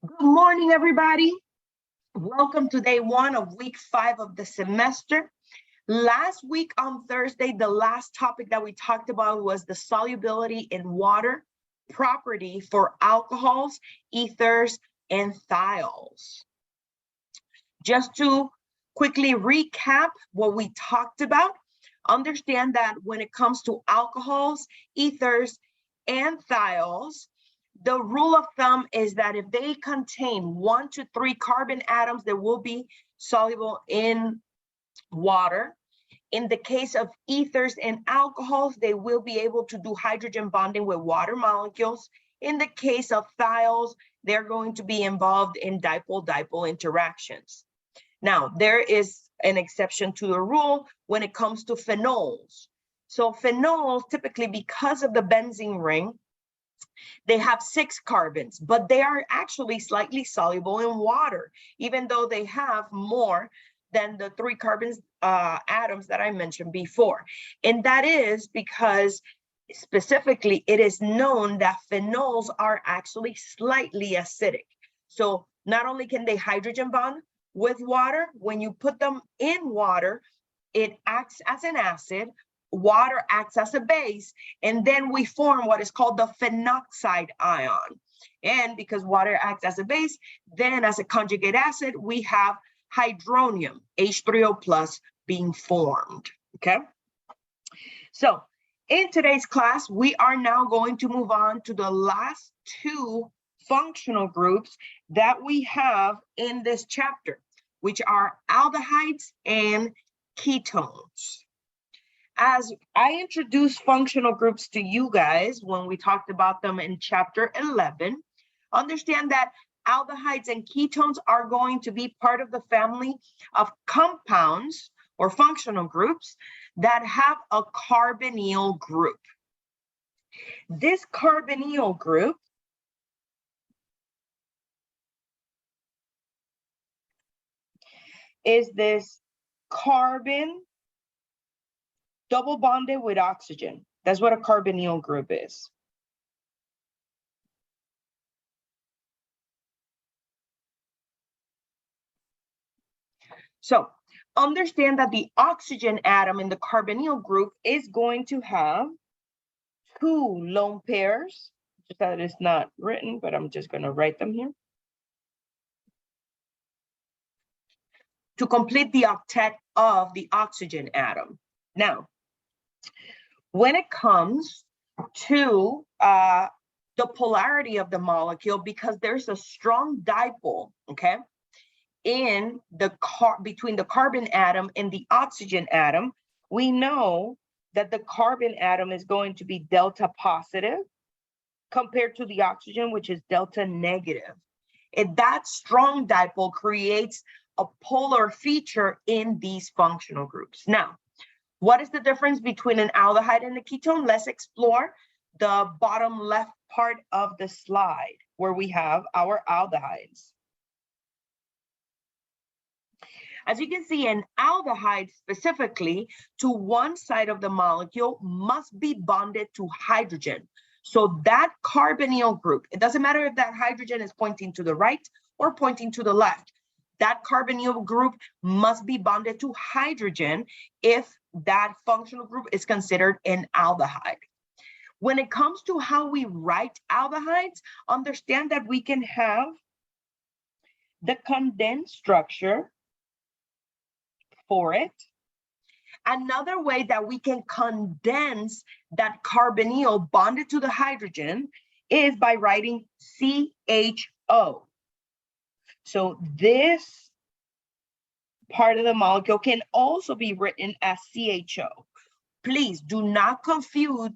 Good morning, everybody. Welcome to day one of week 5 of the semester. Last week on Thursday, the last topic that we talked about was the solubility in water property for alcohols, ethers, and thiols. Just to quickly recap what we talked about, understand that when it comes to alcohols, ethers, and thiols, the rule of thumb is that if they contain 1 to 3 carbon atoms, they will be soluble in water. In the case of ethers and alcohols, they will be able to do hydrogen bonding with water molecules. In the case of thiols, they're going to be involved in dipole-dipole interactions. Now, there is an exception to the rule when it comes to phenols. So phenols, typically because of the benzene ring, they have 6 carbons, but they are actually slightly soluble in water, even though they have more than the 3 carbons atoms that I mentioned before. And that is because specifically it is known that phenols are actually slightly acidic. So not only can they hydrogen bond with water, when you put them in water, it acts as an acid, water acts as a base, and then we form what is called the phenoxide ion. And because water acts as a base, then as a conjugate acid, we have hydronium, H3O plus, being formed, okay? So in today's class, we are now going to move on to the last 2 functional groups that we have in this chapter, which are aldehydes and ketones. As I introduced functional groups to you guys when we talked about them in chapter 11, understand that aldehydes and ketones are going to be part of the family of compounds or functional groups that have a carbonyl group. This carbonyl group is this carbon double bonded with oxygen. That's what a carbonyl group is. So understand that the oxygen atom in the carbonyl group is going to have 2 lone pairs. Just that it's not written, but I'm just going to write them here. To complete the octet of the oxygen atom. Now, when it comes to the polarity of the molecule, because there's a strong dipole, okay, in the between the carbon atom and the oxygen atom, we know that the carbon atom is going to be delta positive compared to the oxygen, which is delta negative. And that strong dipole creates a polar feature in these functional groups. Now, what is the difference between an aldehyde and a ketone? Let's explore the bottom left part of the slide where we have our aldehydes. As you can see, an aldehyde specifically to one side of the molecule must be bonded to hydrogen. So that carbonyl group, it doesn't matter if that hydrogen is pointing to the right or pointing to the left. That carbonyl group must be bonded to hydrogen if that functional group is considered an aldehyde. When it comes to how we write aldehydes, understand that we can have the condensed structure for it. Another way that we can condense that carbonyl bonded to the hydrogen is by writing CHO. So this part of the molecule can also be written as CHO. Please do not confuse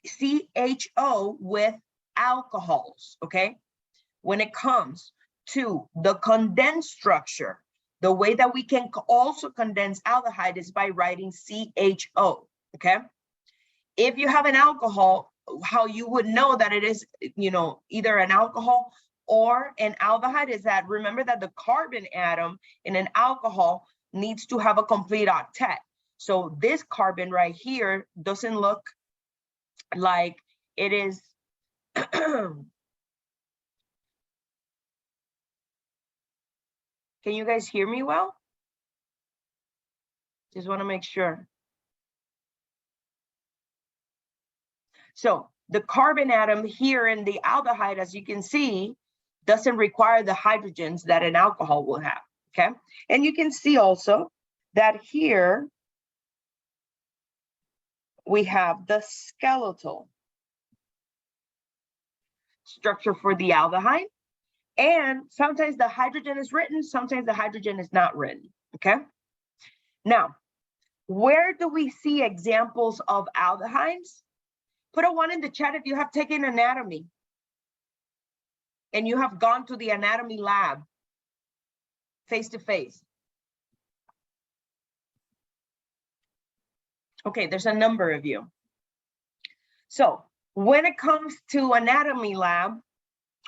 CHO with alcohols, okay? When it comes to the condensed structure, the way that we can also condense aldehyde is by writing CHO, okay? If you have an alcohol, how you would know that it is, either an alcohol or an aldehyde is that, remember that the carbon atom in an alcohol needs to have a complete octet. So this carbon right here doesn't look like it is Can you guys hear me well? Just want to make sure. So the carbon atom here in the aldehyde, as you can see, doesn't require the hydrogens that an alcohol will have, okay? And you can see also that here we have the skeletal structure for the aldehyde. And sometimes the hydrogen is written, sometimes the hydrogen is not written, okay? Now, where do we see examples of aldehydes? Put a 1 in the chat if you have taken anatomy and you have gone to the anatomy lab face to face. Okay, there's a number of you. So when it comes to anatomy lab,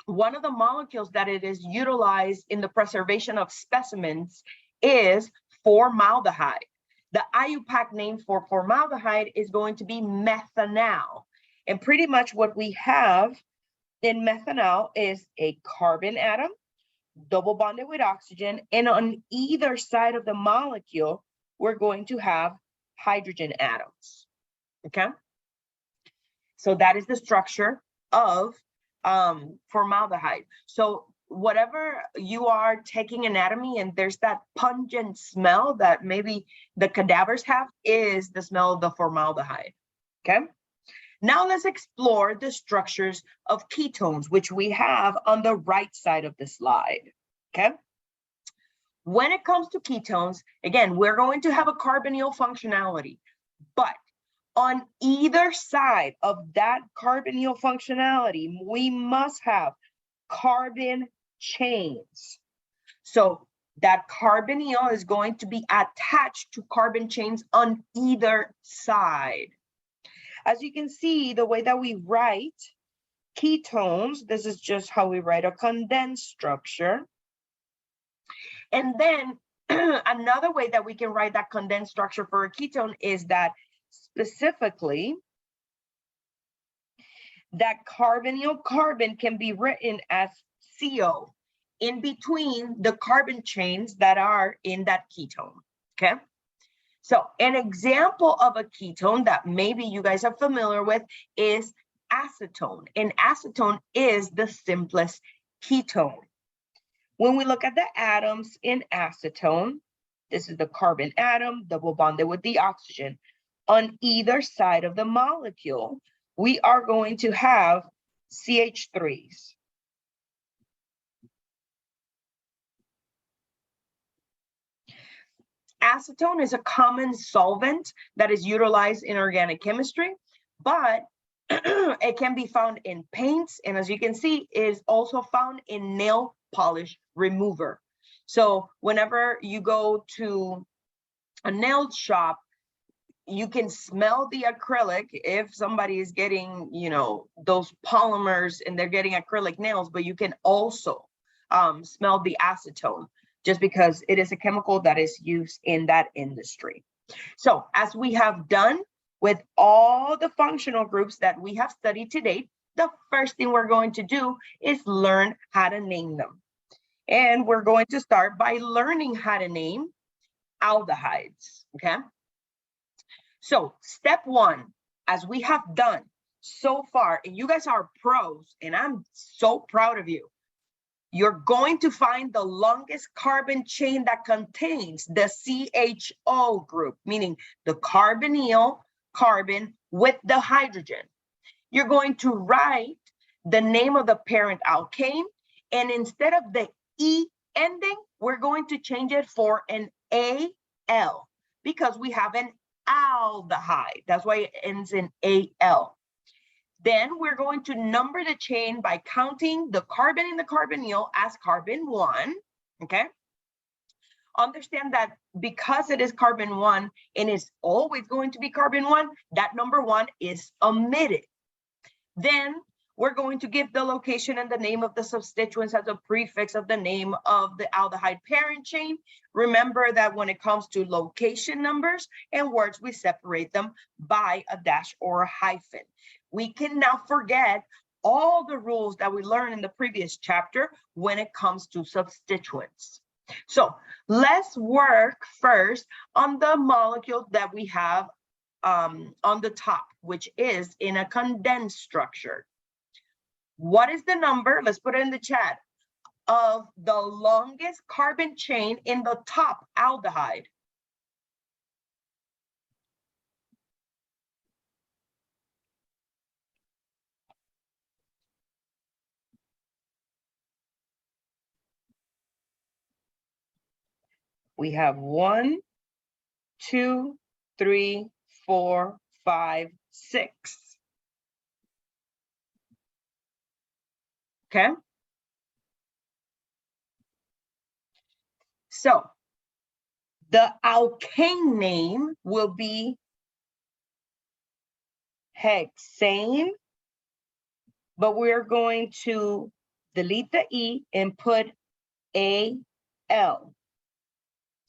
one of the molecules that it is utilized in the preservation of specimens is formaldehyde. The IUPAC name for formaldehyde is going to be methanol. And pretty much what we have in methanol is a carbon atom, double bonded with oxygen, and on either side of the molecule, we're going to have hydrogen atoms, okay? So that is the structure of formaldehyde. So whatever you are taking anatomy and there's that pungent smell that maybe the cadavers have is the smell of the formaldehyde, okay? Now let's explore the structures of ketones, which we have on the right side of the slide, okay? When it comes to ketones, again, we're going to have a carbonyl functionality, but on either side of that carbonyl functionality, we must have carbon chains. So that carbonyl is going to be attached to carbon chains on either side. As you can see, the way that we write ketones, this is just how we write a condensed structure. And then another way that we can write that condensed structure for a ketone is that specifically, that carbonyl carbon can be written as CO in between the carbon chains that are in that ketone, okay? So an example of a ketone that maybe you guys are familiar with is acetone. And acetone is the simplest ketone. When we look at the atoms in acetone, this is the carbon atom double bonded with the oxygen. On either side of the molecule, we are going to have CH3s. Acetone is a common solvent that is utilized in organic chemistry, but it can be found in paints, and as you can see, is also found in nail polish remover. So whenever you go to a nail shop, you can smell the acrylic if somebody is getting, you know, those polymers and they're getting acrylic nails, but you can also smell the acetone, just because it is a chemical that is used in that industry. So as we have done with all the functional groups that we have studied to date, the first thing we're going to do is learn how to name them. And we're going to start by learning how to name aldehydes, okay? So step one, as we have done so far, and you guys are pros, and I'm so proud of you, you're going to find the longest carbon chain that contains the CHO group, meaning the carbonyl carbon with the hydrogen. You're going to write the name of the parent alkane, and instead of the E ending, we're going to change it for an AL because we have an aldehyde. That's why it ends in AL. Then we're going to number the chain by counting the carbon in the carbonyl as carbon 1, okay? Understand that because it is carbon 1 and it's always going to be carbon 1, that number 1 is omitted. Then we're going to give the location and the name of the substituents as a prefix of the name of the aldehyde parent chain. Remember that when it comes to location numbers and words, we separate them by a dash or a hyphen. We cannot forget all the rules that we learned in the previous chapter when it comes to substituents. So let's work first on the molecule that we have on the top, which is in a condensed structure. What is the number? Let's put it in the chat. Of the longest carbon chain in the top aldehyde. We have 1, 2, 3, 4, 5, 6. Okay. So the alkane name will be hexane, but we're going to delete the E and put AL.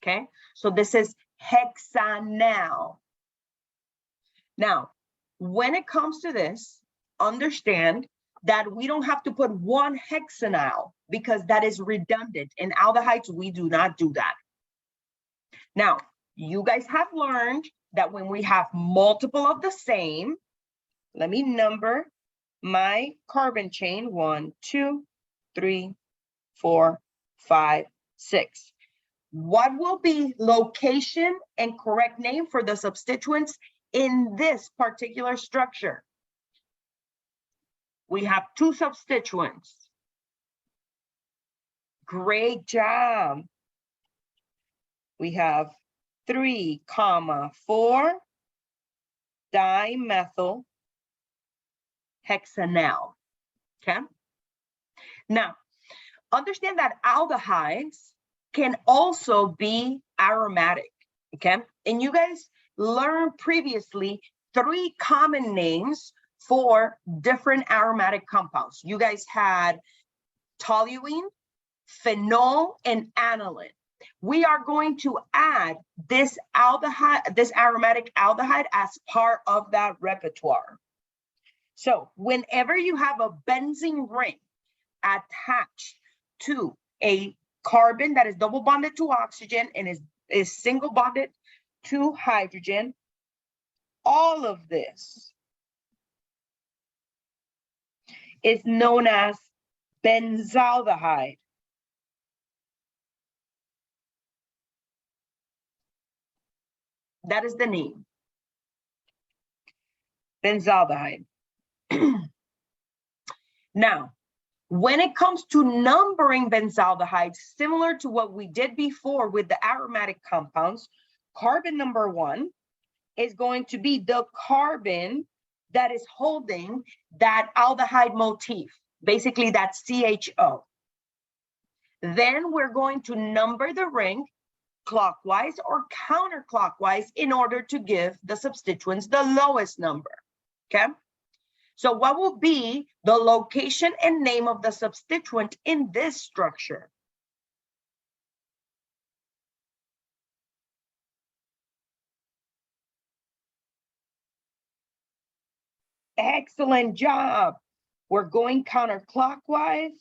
Okay, so this is hexanal. Now, when it comes to this, understand that we don't have to put one hexanal because that is redundant. In aldehydes, we do not do that. Now, you guys have learned that when we have multiple of the same, let me number my carbon chain 1, 2, 3, 4, 5, 6. What will be location and correct name for the substituents in this particular structure? We have 2 substituents. Great job. We have 3, 4 dimethyl hexanal. Okay. Now, understand that aldehydes can also be aromatic. Okay. And you guys learned previously 3 common names for different aromatic compounds. You guys had toluene, phenol, and aniline. We are going to add this aldehyde, this aromatic aldehyde, as part of that repertoire. So whenever you have a benzene ring attached to a carbon that is double bonded to oxygen and is single bonded to hydrogen, all of this is known as benzaldehyde. That is the name, benzaldehyde. Now, when it comes to numbering benzaldehydes, similar to what we did before with the aromatic compounds, carbon number 1 is going to be the carbon that is holding that aldehyde motif, basically that CHO. Then we're going to number the ring clockwise or counterclockwise in order to give the substituents the lowest number. Okay. So what will be the location and name of the substituent in this structure? Excellent job. We're going counterclockwise.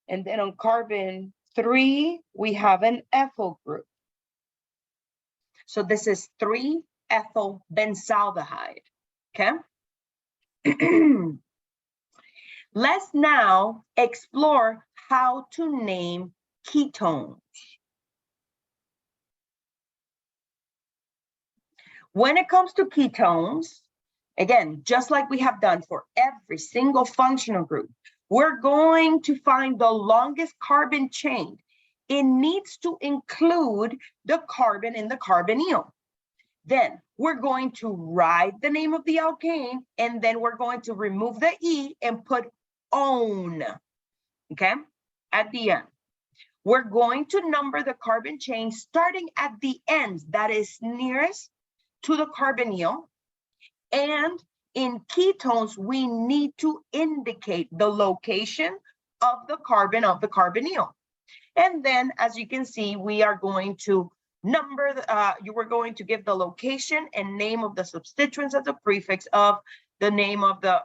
And then on carbon 3, we have an ethyl group. So this is 3-ethyl benzaldehyde. Okay. Let's now explore how to name ketones. When it comes to ketones, again, just like we have done for every single functional group, we're going to find the longest carbon chain. It needs to include the carbon in the carbonyl. Then we're going to write the name of the alkane, and then we're going to remove the E and put "-one", okay, at the end. We're going to number the carbon chain starting at the ends that is nearest to the carbonyl. And in ketones, we need to indicate the location of the carbon of the carbonyl. And then, as you can see, we are going to number, you were going to give the location and name of the substituents as a prefix of the name of the,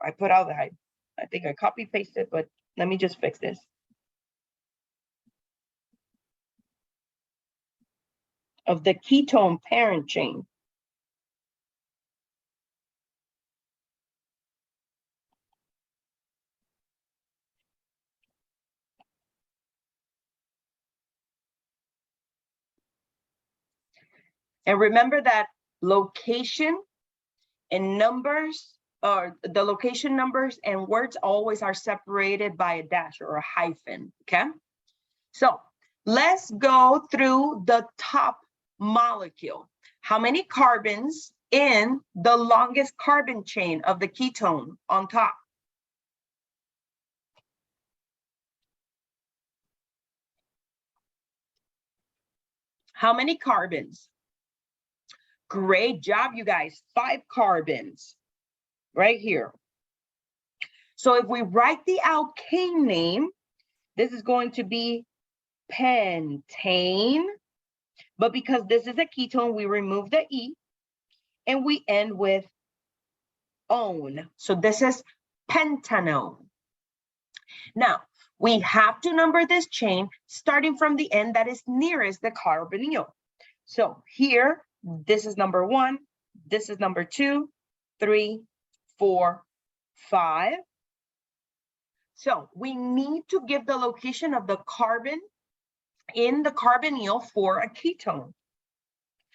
I put aldehyde, I think I copy pasted, but let me just fix this. Of the ketone parent chain. And remember that location and numbers, or the location numbers and words always are separated by a dash or a hyphen, okay? So let's go through the top molecule. How many carbons in the longest carbon chain of the ketone on top? How many carbons? Great job, you guys. 5 carbons right here. So if we write the alkane name, this is going to be pentane. But because this is a ketone, we remove the E and we end with one. So this is pentanone. Now, we have to number this chain starting from the end that is nearest the carbonyl. So here, this is number 1, this is number 2, 3, 4, 5. So we need to give the location of the carbon in the carbonyl for a ketone.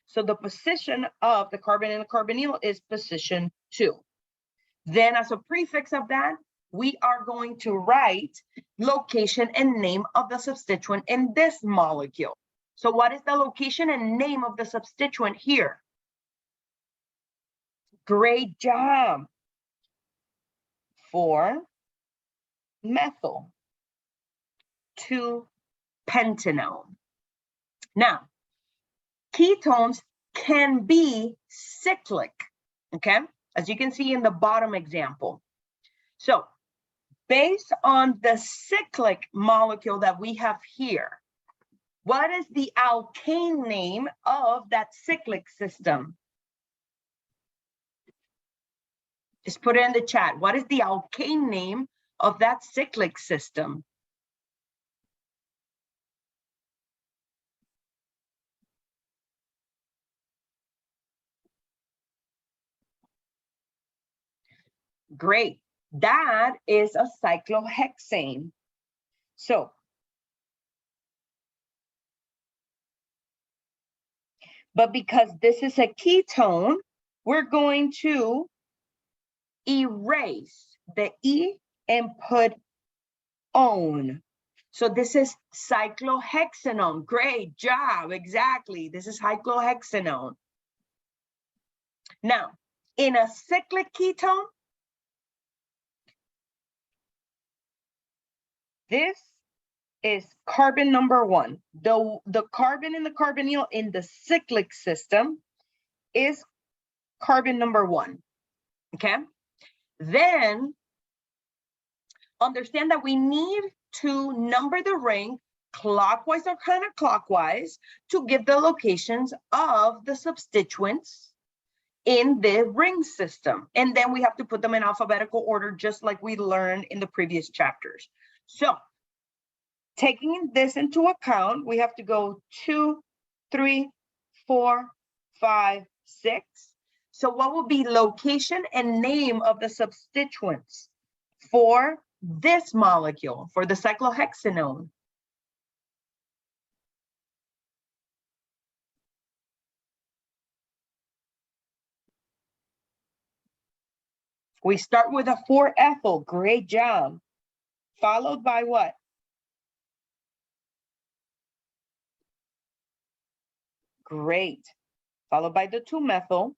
So the position of the carbon in the carbonyl is position 2. Then as a prefix of that, we are going to write location and name of the substituent in this molecule. So what is the location and name of the substituent here? Great job. 4-methyl 2-pentanone. Now, ketones can be cyclic, okay? As you can see in the bottom example. So based on the cyclic molecule that we have here, what is the alkane name of that cyclic system? Just put it in the chat. What is the alkane name of that cyclic system? Great. That is a cyclohexane. So but because this is a ketone, we're going to erase the E and put on. So this is cyclohexanone. Great job. Exactly. This is cyclohexanone. Now, in a cyclic ketone, this is carbon number 1. The carbon in the carbonyl in the cyclic system is carbon number 1. Okay? Then understand that we need to number the ring clockwise or counterclockwise to give the locations of the substituents in the ring system. And then we have to put them in alphabetical order, just like we learned in the previous chapters. So taking this into account, we have to go 2, 3, 4, 5, 6. So what will be location and name of the substituents for this molecule, for the cyclohexanone? We start with a 4-ethyl, great job. Followed by what? Great. Followed by the 2-methyl.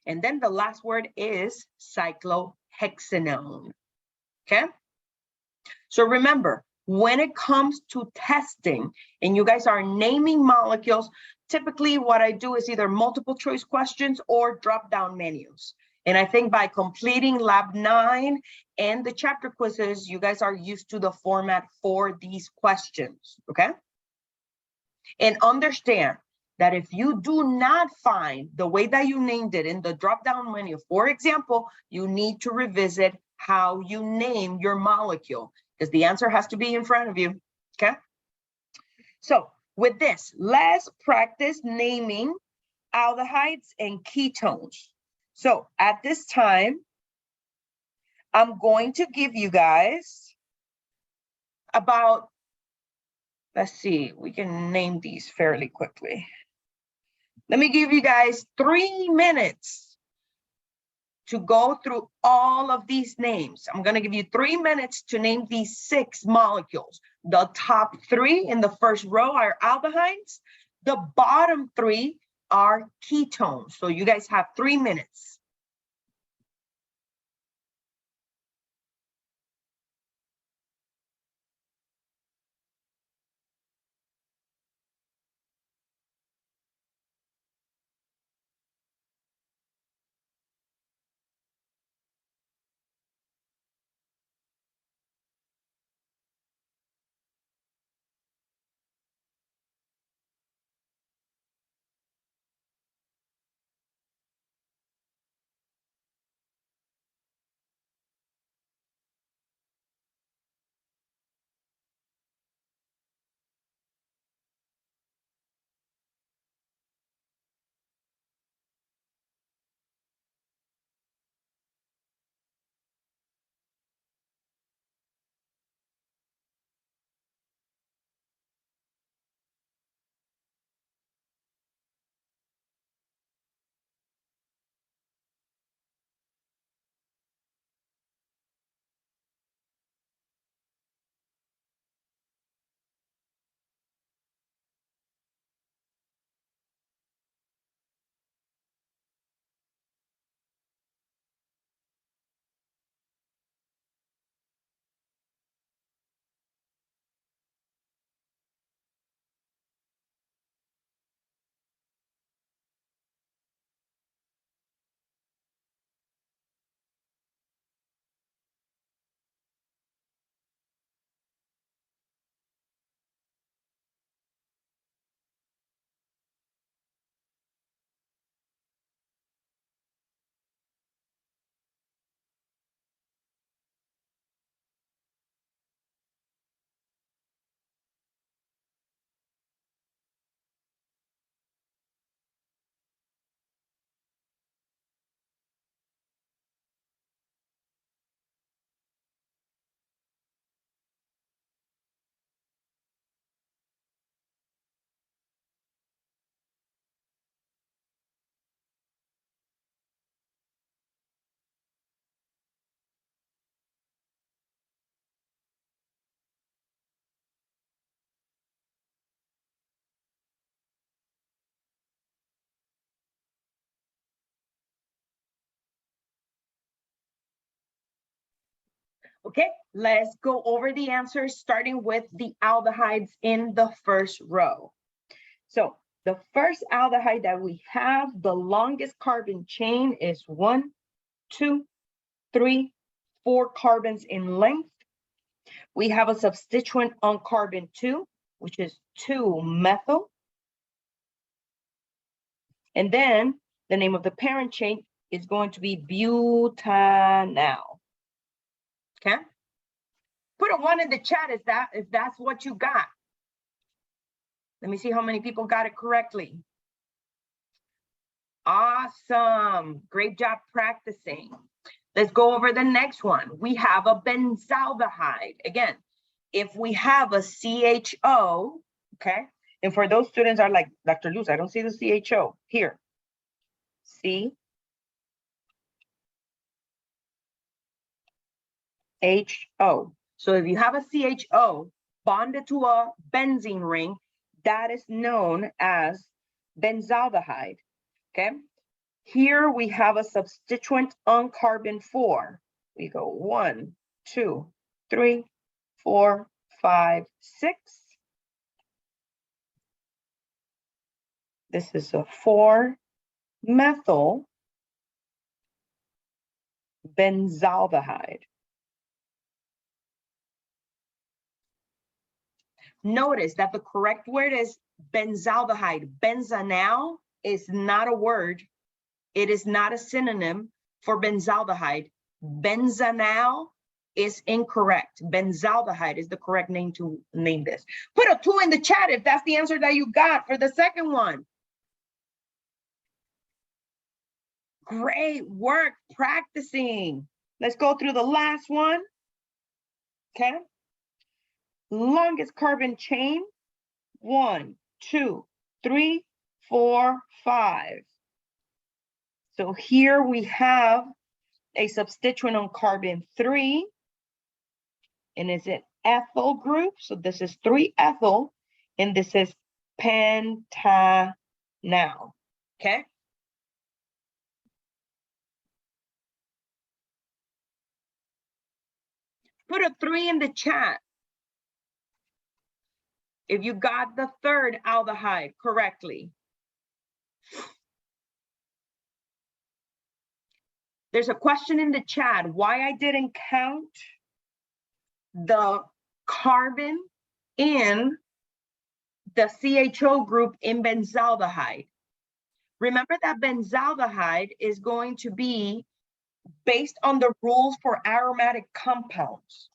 And then the last word is cyclohexanone, okay? So remember, when it comes to testing and you guys are naming molecules, typically what I do is either multiple choice questions or drop down menus. And I think by completing lab 9 and the chapter quizzes, you guys are used to the format for these questions, okay? And understand that if you do not find the way that you named it in the drop-down menu, for example, you need to revisit how you name your molecule, because the answer has to be in front of you, okay? So with this, let's practice naming aldehydes and ketones. So at this time, I'm going to give you guys about, let's see, we can name these fairly quickly. Let me give you guys 3 minutes to go through all of these names. I'm going to give you 3 minutes to name these 6 molecules. The top 3 in the first row are aldehydes. The bottom 3 are ketones. So you guys have 3 minutes. Okay, let's go over the answers, starting with the aldehydes in the first row. So the first aldehyde that we have, the longest carbon chain is 1, 2, 3, 4 carbons in length. We have a substituent on carbon 2, which is 2-methyl. And then the name of the parent chain is going to be butanal. Okay? Put a 1 in the chat if that's what you got. Let me see how many people got it correctly. Awesome. Great job practicing. Let's go over the next one. We have a benzaldehyde. Again, if we have a CHO, okay, and for those students are like, Dr. Luz, I don't see the CHO here. CHO. So if you have a CHO bonded to a benzene ring, that is known as benzaldehyde, okay? Here we have a substituent on carbon 4. We go 1, 2, 3, 4, 5, 6. This is a 4-methyl benzaldehyde. Notice that the correct word is Benzaldehyde. Benzanal is not a word. It is not a synonym for benzaldehyde. Benzanal is incorrect. Benzaldehyde is the correct name to name this. Put a 2 in the chat if that's the answer that you got for the second one. Great work practicing. Let's go through the last one. Okay. Longest carbon chain. 1, 2, 3, 4, 5. So here we have a substituent on carbon 3, and it's an ethyl group. So this is 3-ethyl, and this is pentanal. Okay. Put a 3 in the chat if you got the third aldehyde correctly. There's a question in the chat why I didn't count the carbon in the CHO group in benzaldehyde. Remember that benzaldehyde is going to be based on the rules for aromatic compounds.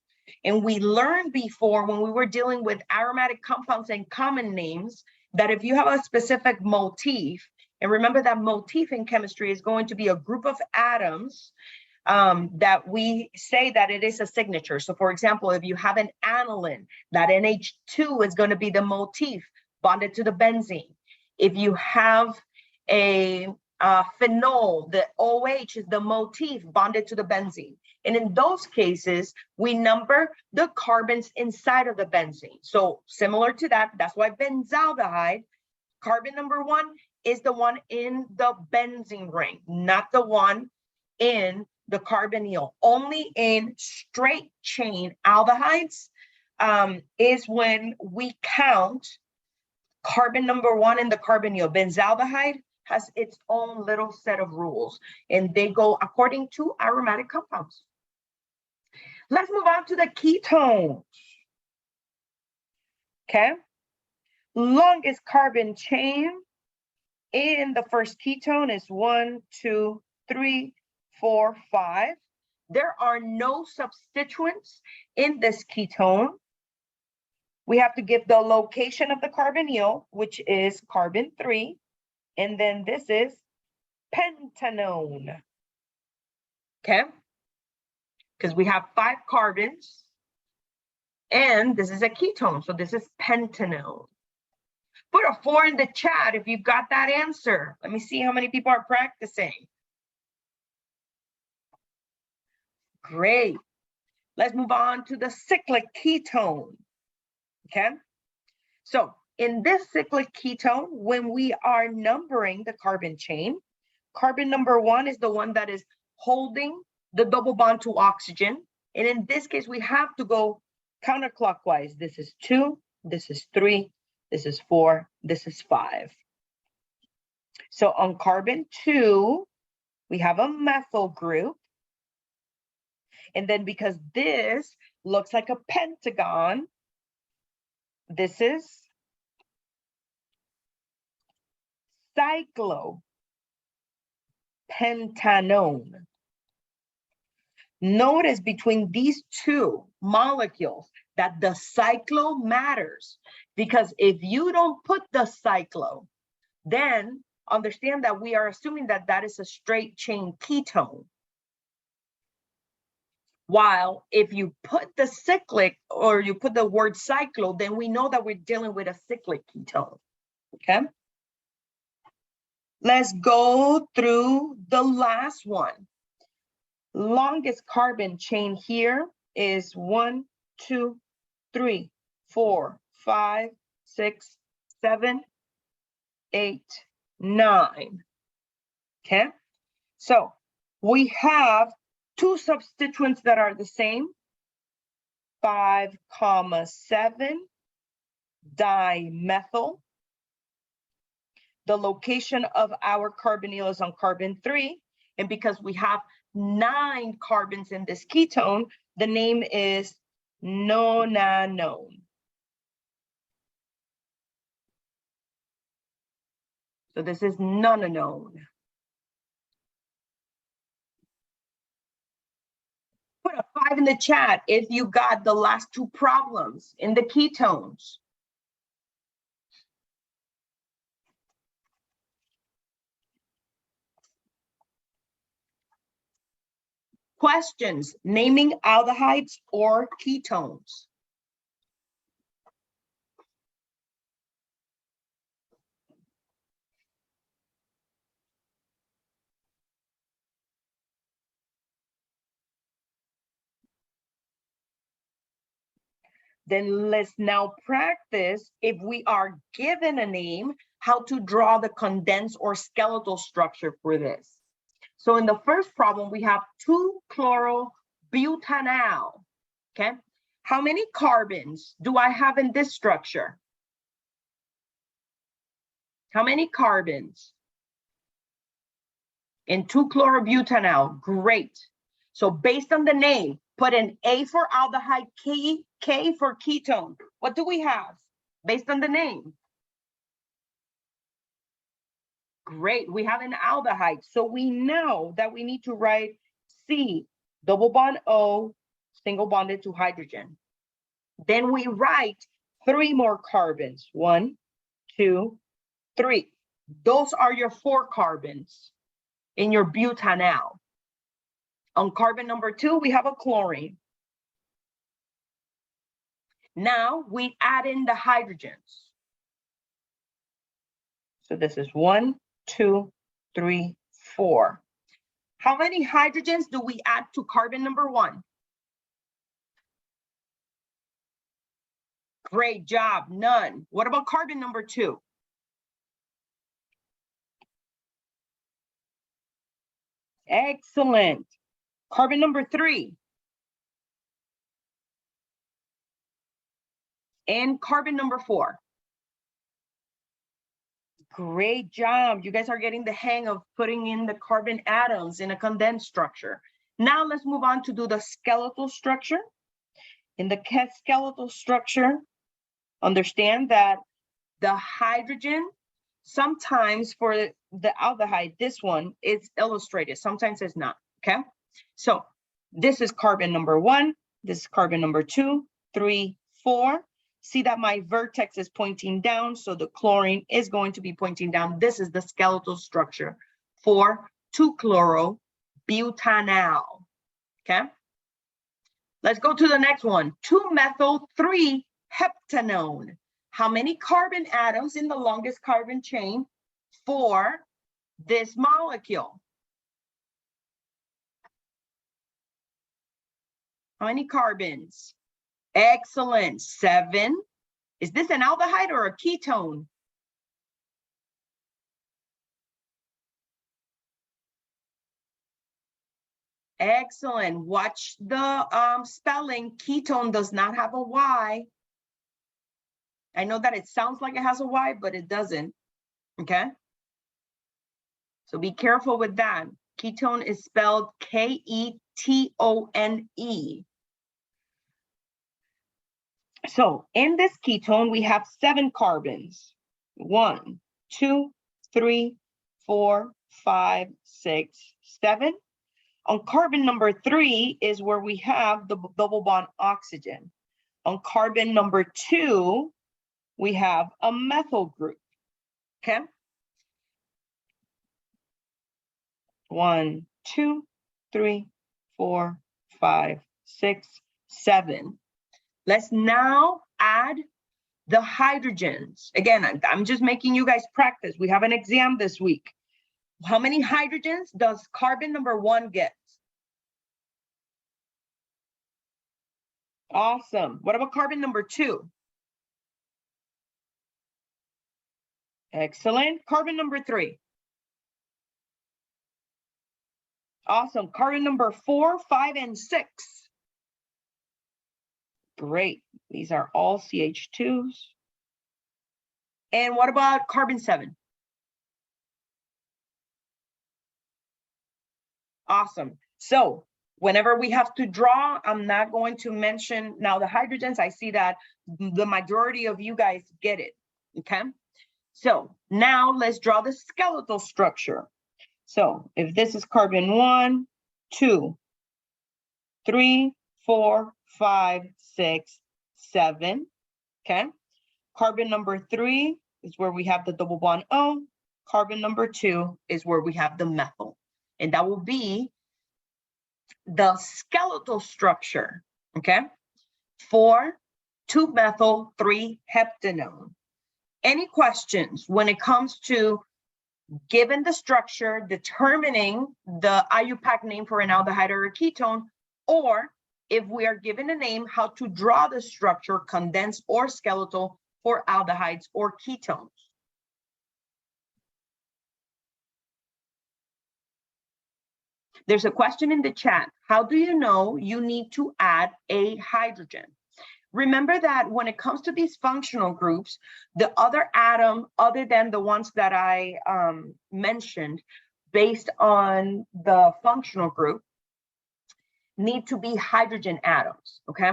And we learned before when we were dealing with aromatic compounds and common names that if you have a specific motif, and remember that motif in chemistry is going to be a group of atoms that we say that it is a signature. So for example, if you have an aniline, that NH2 is going to be the motif bonded to the benzene. If you have a phenol, the OH is the motif bonded to the benzene. And in those cases, we number the carbons inside of the benzene. So similar to that, that's why benzaldehyde, carbon number 1 is the one in the benzene ring, not the one in the carbonyl. Only in straight chain aldehydes is when we count carbon number 1 in the carbonyl. Benzaldehyde has its own little set of rules, and they go according to aromatic compounds. Let's move on to the ketones. Okay. Longest carbon chain in the first ketone is 1, 2, 3, 4, 5. There are no substituents in this ketone. We have to give the location of the carbonyl, which is carbon 3. And then this is pentanone. Okay? Because we have 5 carbons. And this is a ketone. So this is pentanone. Put a 4 in the chat if you got that answer. Let me see how many people are practicing. Great. Let's move on to the cyclic ketone. Okay. So in this cyclic ketone, when we are numbering the carbon chain, carbon number 1 is the one that is holding the double bond to oxygen. And in this case, we have to go counterclockwise. This is 2, this is 3, this is 4, this is 5. So on carbon 2, we have a methyl group. And then because this looks like a pentagon, this is cyclopentanone. Notice between these two molecules that the cyclo matters, because if you don't put the cyclo, then understand that we are assuming that that is a straight chain ketone. While if you put the cyclic or you put the word cyclo, then we know that we're dealing with a cyclic ketone. Okay. Let's go through the last one. Longest carbon chain here is 1, 2, 3, 4, 5, 6, 7, 8, 9. Okay. So we have 2 substituents that are the same, 5,7 dimethyl. The location of our carbonyl is on carbon 3, and because we have 9 carbons in this ketone, the name is nonanone. So this is nonanone. Put a 5 in the chat if you got the last two problems in the ketones. Questions, naming aldehydes or ketones. Then let's now practice, if we are given a name, how to draw the condensed or skeletal structure for this. So in the first problem, we have 2-chlorobutanol, okay? How many carbons do I have in this structure? How many carbons? In 2-chlorobutanol, great. So based on the name, put an A for aldehyde, K for ketone. What do we have based on the name? Great, we have an aldehyde. So we know that we need to write C, double bond O, single bonded to hydrogen. Then we write 3 more carbons. 1, 2, 3. Those are your 4 carbons in your butanol. On carbon number 2, we have a chlorine. Now we add in the hydrogens. So this is 1, 2, 3, 4. How many hydrogens do we add to carbon number 1? Great job, none. What about carbon number 2? Excellent. Carbon number 3. And carbon number 4. Great job. You guys are getting the hang of putting in the carbon atoms in a condensed structure. Now let's move on to do the skeletal structure. In the skeletal structure, understand that the hydrogen, sometimes for the aldehyde, this one is illustrated, sometimes it's not, okay? So this is carbon number 1, this is carbon number 2, 3, 4. See that my vertex is pointing down, so the chlorine is going to be pointing down. This is the skeletal structure for 2-chlorobutanol, okay? Let's go to the next one, 2-methyl-3-heptanone. How many carbon atoms in the longest carbon chain for this molecule? How many carbons? Excellent, 7. Is this an aldehyde or a ketone? Excellent, watch the spelling. Ketone does not have a Y. I know that it sounds like it has a Y, but it doesn't, okay? So be careful with that. Ketone is spelled Ketone. So in this ketone, we have 7 carbons. 1, 2, 3, 4, 5, 6, 7. On carbon number 3 is where we have the double bond oxygen. On carbon number 2, we have a methyl group, okay? 1, 2, 3, 4, 5, 6, 7. Let's now add the hydrogens. Again, I'm just making you guys practice. We have an exam this week. How many hydrogens does carbon number 1 get? Awesome. What about carbon number 2? Excellent. Carbon number 3. Awesome. Carbon number 4, 5, and 6. Great. These are all CH2s. And what about carbon 7? Awesome. So whenever we have to draw, I'm not going to mention now the hydrogens. I see that the majority of you guys get it, okay? So now let's draw the skeletal structure. So if this is carbon 1, 2, 3, 4, 5, 6, 7, okay? Carbon number 3 is where we have the double bond O. Carbon number 2 is where we have the methyl. And that will be the skeletal structure, okay? 4, 2-methyl, 3-heptanone. Any questions when it comes to, given the structure, determining the IUPAC name for an aldehyde or a ketone, or if we are given a name, how to draw the structure, condensed or skeletal, for aldehydes or ketones? There's a question in the chat. How do you know you need to add a hydrogen? Remember that when it comes to these functional groups, the other atom, other than the ones that I mentioned, based on the functional group, need to be hydrogen atoms, okay?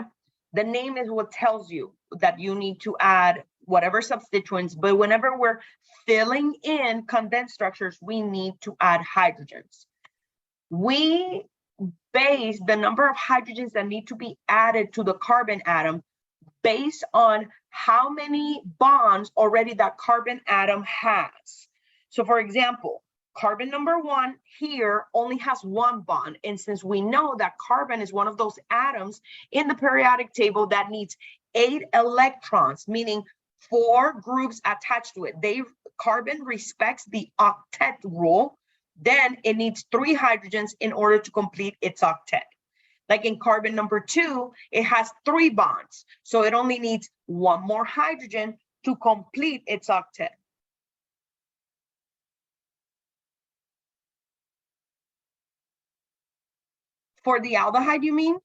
The name is what tells you that you need to add whatever substituents, but whenever we're filling in condensed structures, we need to add hydrogens. We base the number of hydrogens that need to be added to the carbon atom based on how many bonds already that carbon atom has. So for example, carbon number 1 here only has 1 bond. And since we know that carbon is one of those atoms in the periodic table that needs 8 electrons, meaning 4 groups attached to it. Carbon respects the octet rule. Then it needs 3 hydrogens in order to complete its octet. Like in carbon number 2, it has 3 bonds. So it only needs 1 more hydrogen to complete its octet. For the aldehyde, you mean?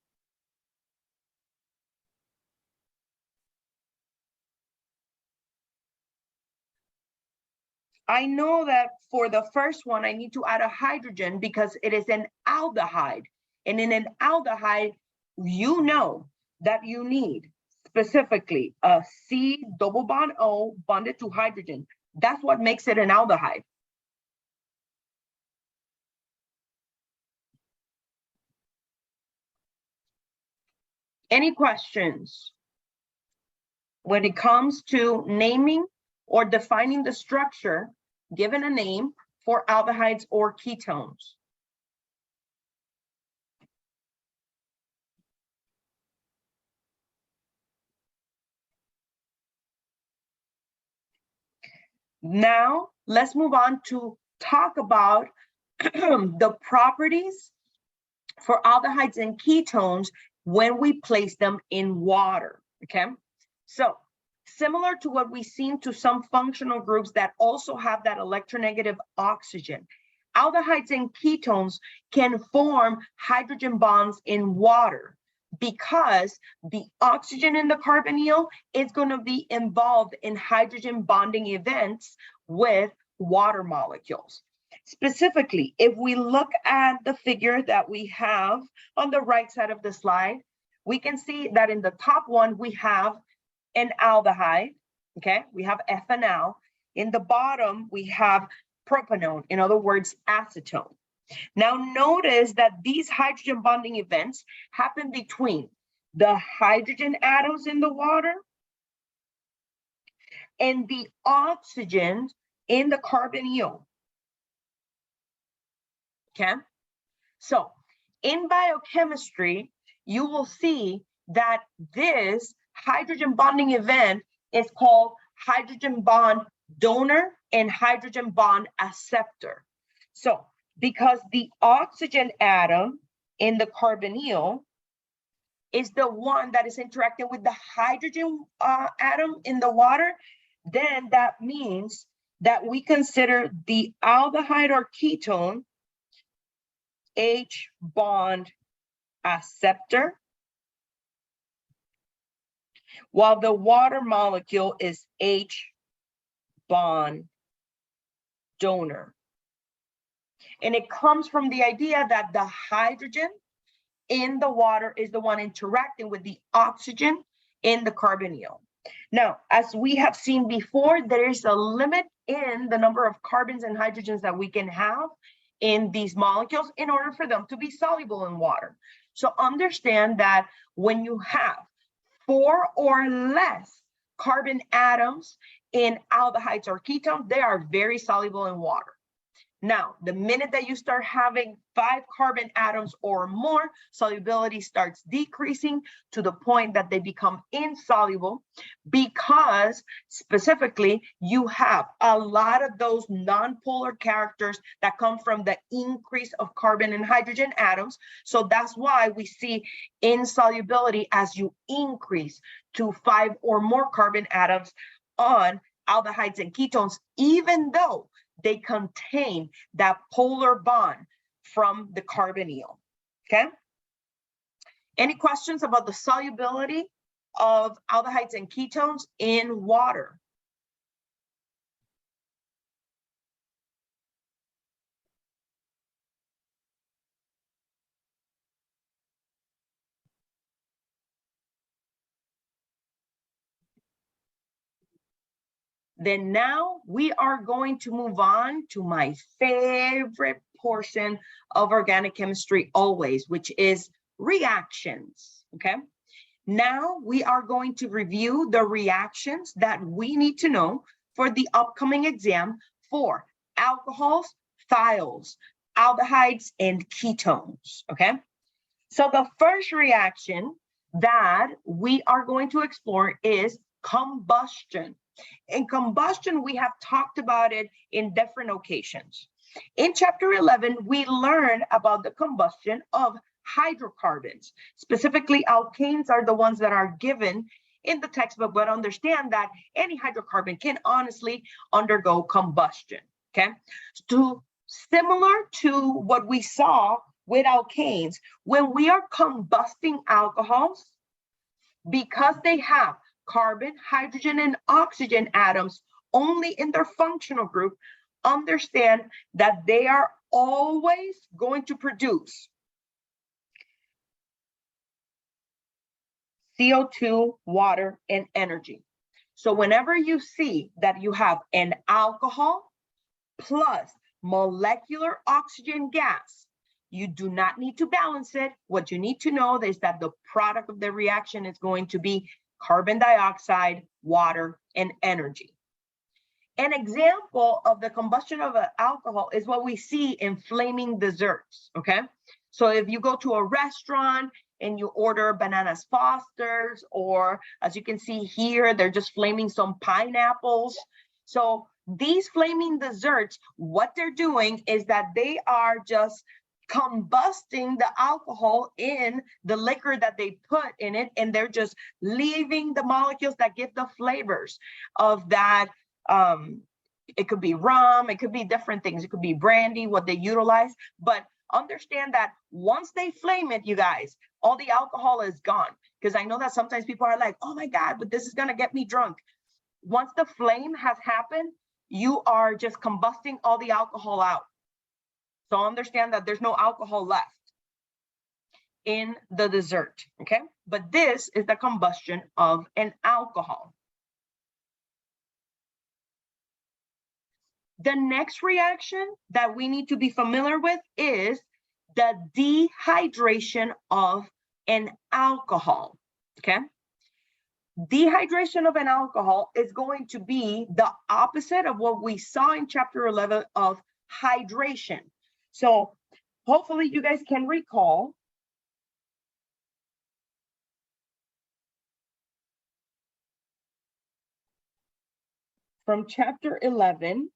I know that for the first one, I need to add a hydrogen because it is an aldehyde. And in an aldehyde, you know that you need specifically a C double bond O bonded to hydrogen. That's what makes it an aldehyde. Any questions when it comes to naming or defining the structure, given a name for aldehydes or ketones? Now, let's move on to talk about the properties for aldehydes and ketones when we place them in water, okay? So, similar to what we've seen to some functional groups that also have that electronegative oxygen, aldehydes and ketones can form hydrogen bonds in water because the oxygen in the carbonyl is going to be involved in hydrogen bonding events with water molecules. Specifically, if we look at the figure that we have on the right side of the slide, we can see that in the top one, we have an aldehyde, okay? We have ethanol. In the bottom, we have propanone, in other words, acetone. Now notice that these hydrogen bonding events happen between the hydrogen atoms in the water and the oxygen in the carbonyl. Okay, so in biochemistry, you will see that this hydrogen bonding event is called hydrogen bond donor and hydrogen bond acceptor. So because the oxygen atom in the carbonyl is the one that is interacting with the hydrogen atom in the water, then that means that we consider the aldehyde or ketone H bond acceptor, while the water molecule is H bond donor. And it comes from the idea that the hydrogen in the water is the one interacting with the oxygen in the carbonyl. Now, as we have seen before, there is a limit in the number of carbons and hydrogens that we can have in these molecules in order for them to be soluble in water. So understand that when you have 4 or less carbon atoms in aldehydes or ketones, they are very soluble in water. Now, the minute that you start having 5 carbon atoms or more, solubility starts decreasing to the point that they become insoluble, because specifically you have a lot of those nonpolar characters that come from the increase of carbon and hydrogen atoms. So that's why we see insolubility as you increase to 5 or more carbon atoms on aldehydes and ketones, even though they contain that polar bond from the carbonyl. Okay? Any questions about the solubility of aldehydes and ketones in water? Then now we are going to move on to my favorite portion of organic chemistry always, which is reactions, okay? Now we are going to review the reactions that we need to know for the upcoming exam for alcohols, thiols, aldehydes, and ketones, okay? So the first reaction that we are going to explore is combustion. In combustion, we have talked about it in different occasions. In chapter 11, we learn about the combustion of hydrocarbons. Specifically, alkanes are the ones that are given in the textbook, but understand that any hydrocarbon can honestly undergo combustion, okay? Similar to what we saw with alkanes, when we are combusting alcohols, because they have carbon, hydrogen, and oxygen atoms only in their functional group, understand that they are always going to produce CO2, water, and energy. So whenever you see that you have an alcohol plus molecular oxygen gas, you do not need to balance it. What you need to know is that the product of the reaction is going to be carbon dioxide, water, and energy. An example of the combustion of an alcohol is what we see in flaming desserts, okay? So if you go to a restaurant and you order bananas Foster's, or as you can see here, they're just flaming some pineapples. So these flaming desserts, what they're doing is that they are just combusting the alcohol in the liquor that they put in it, and they're just leaving the molecules that give the flavors of that. It could be rum, it could be different things, it could be brandy, what they utilize, but understand that once they flame it, you guys, all the alcohol is gone. Because I know that sometimes people are like, oh my God, but this is gonna get me drunk. Once the flame has happened, you are just combusting all the alcohol out. So understand that there's no alcohol left in the dessert, okay? But this is the combustion of an alcohol. The next reaction that we need to be familiar with is the dehydration of an alcohol, okay? Dehydration of an alcohol is going to be the opposite of what we saw in chapter 11 of hydration. So hopefully you guys can recall from chapter 11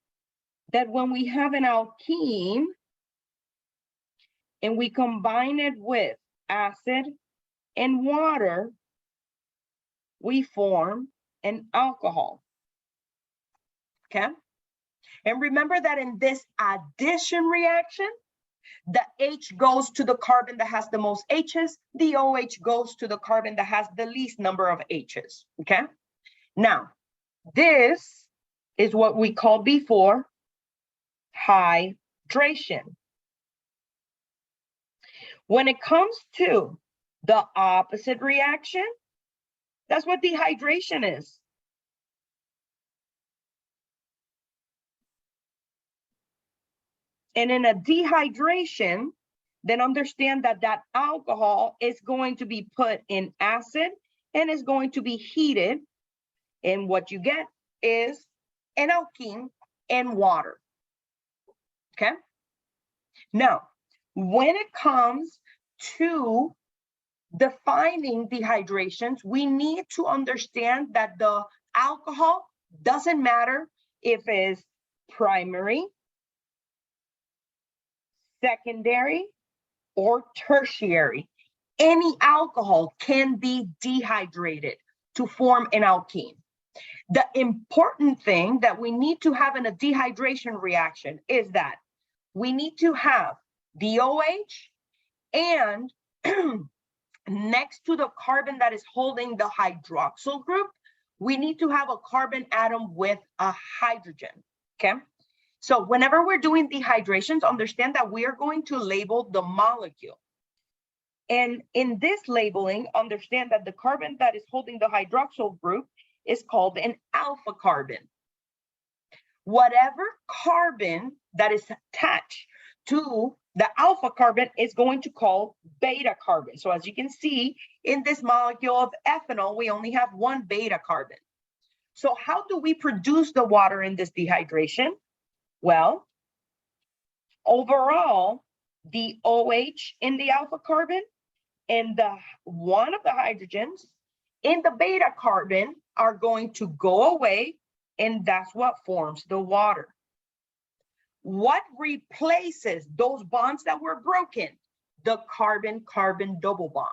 that when we have an alkene and we combine it with acid and water, we form an alcohol, okay? And remember that in this addition reaction, the H goes to the carbon that has the most H's, the OH goes to the carbon that has the least number of H's, okay? Now, this is what we called before hydration. When it comes to the opposite reaction, That's what dehydration is. And in a dehydration, then understand that that alcohol is going to be put in acid and is going to be heated. And what you get is an alkene and water. Okay. Now, when it comes to defining dehydrations, we need to understand that the alcohol doesn't matter if it's primary, secondary, or tertiary. Any alcohol can be dehydrated to form an alkene. The important thing that we need to have in a dehydration reaction is that we need to have the OH and next to the carbon that is holding the hydroxyl group, we need to have a carbon atom with a hydrogen, okay? So whenever we're doing dehydrations, understand that we are going to label the molecule. And in this labeling, understand that the carbon that is holding the hydroxyl group is called an alpha carbon. Whatever carbon that is attached to the alpha carbon is going to call beta carbon. So as you can see in this molecule of ethanol, we only have one beta carbon. So how do we produce the water in this dehydration? Well, overall, the OH in the alpha carbon and the one of the hydrogens in the beta carbon are going to go away, and that's what forms the water. What replaces those bonds that were broken? The carbon-carbon double bond,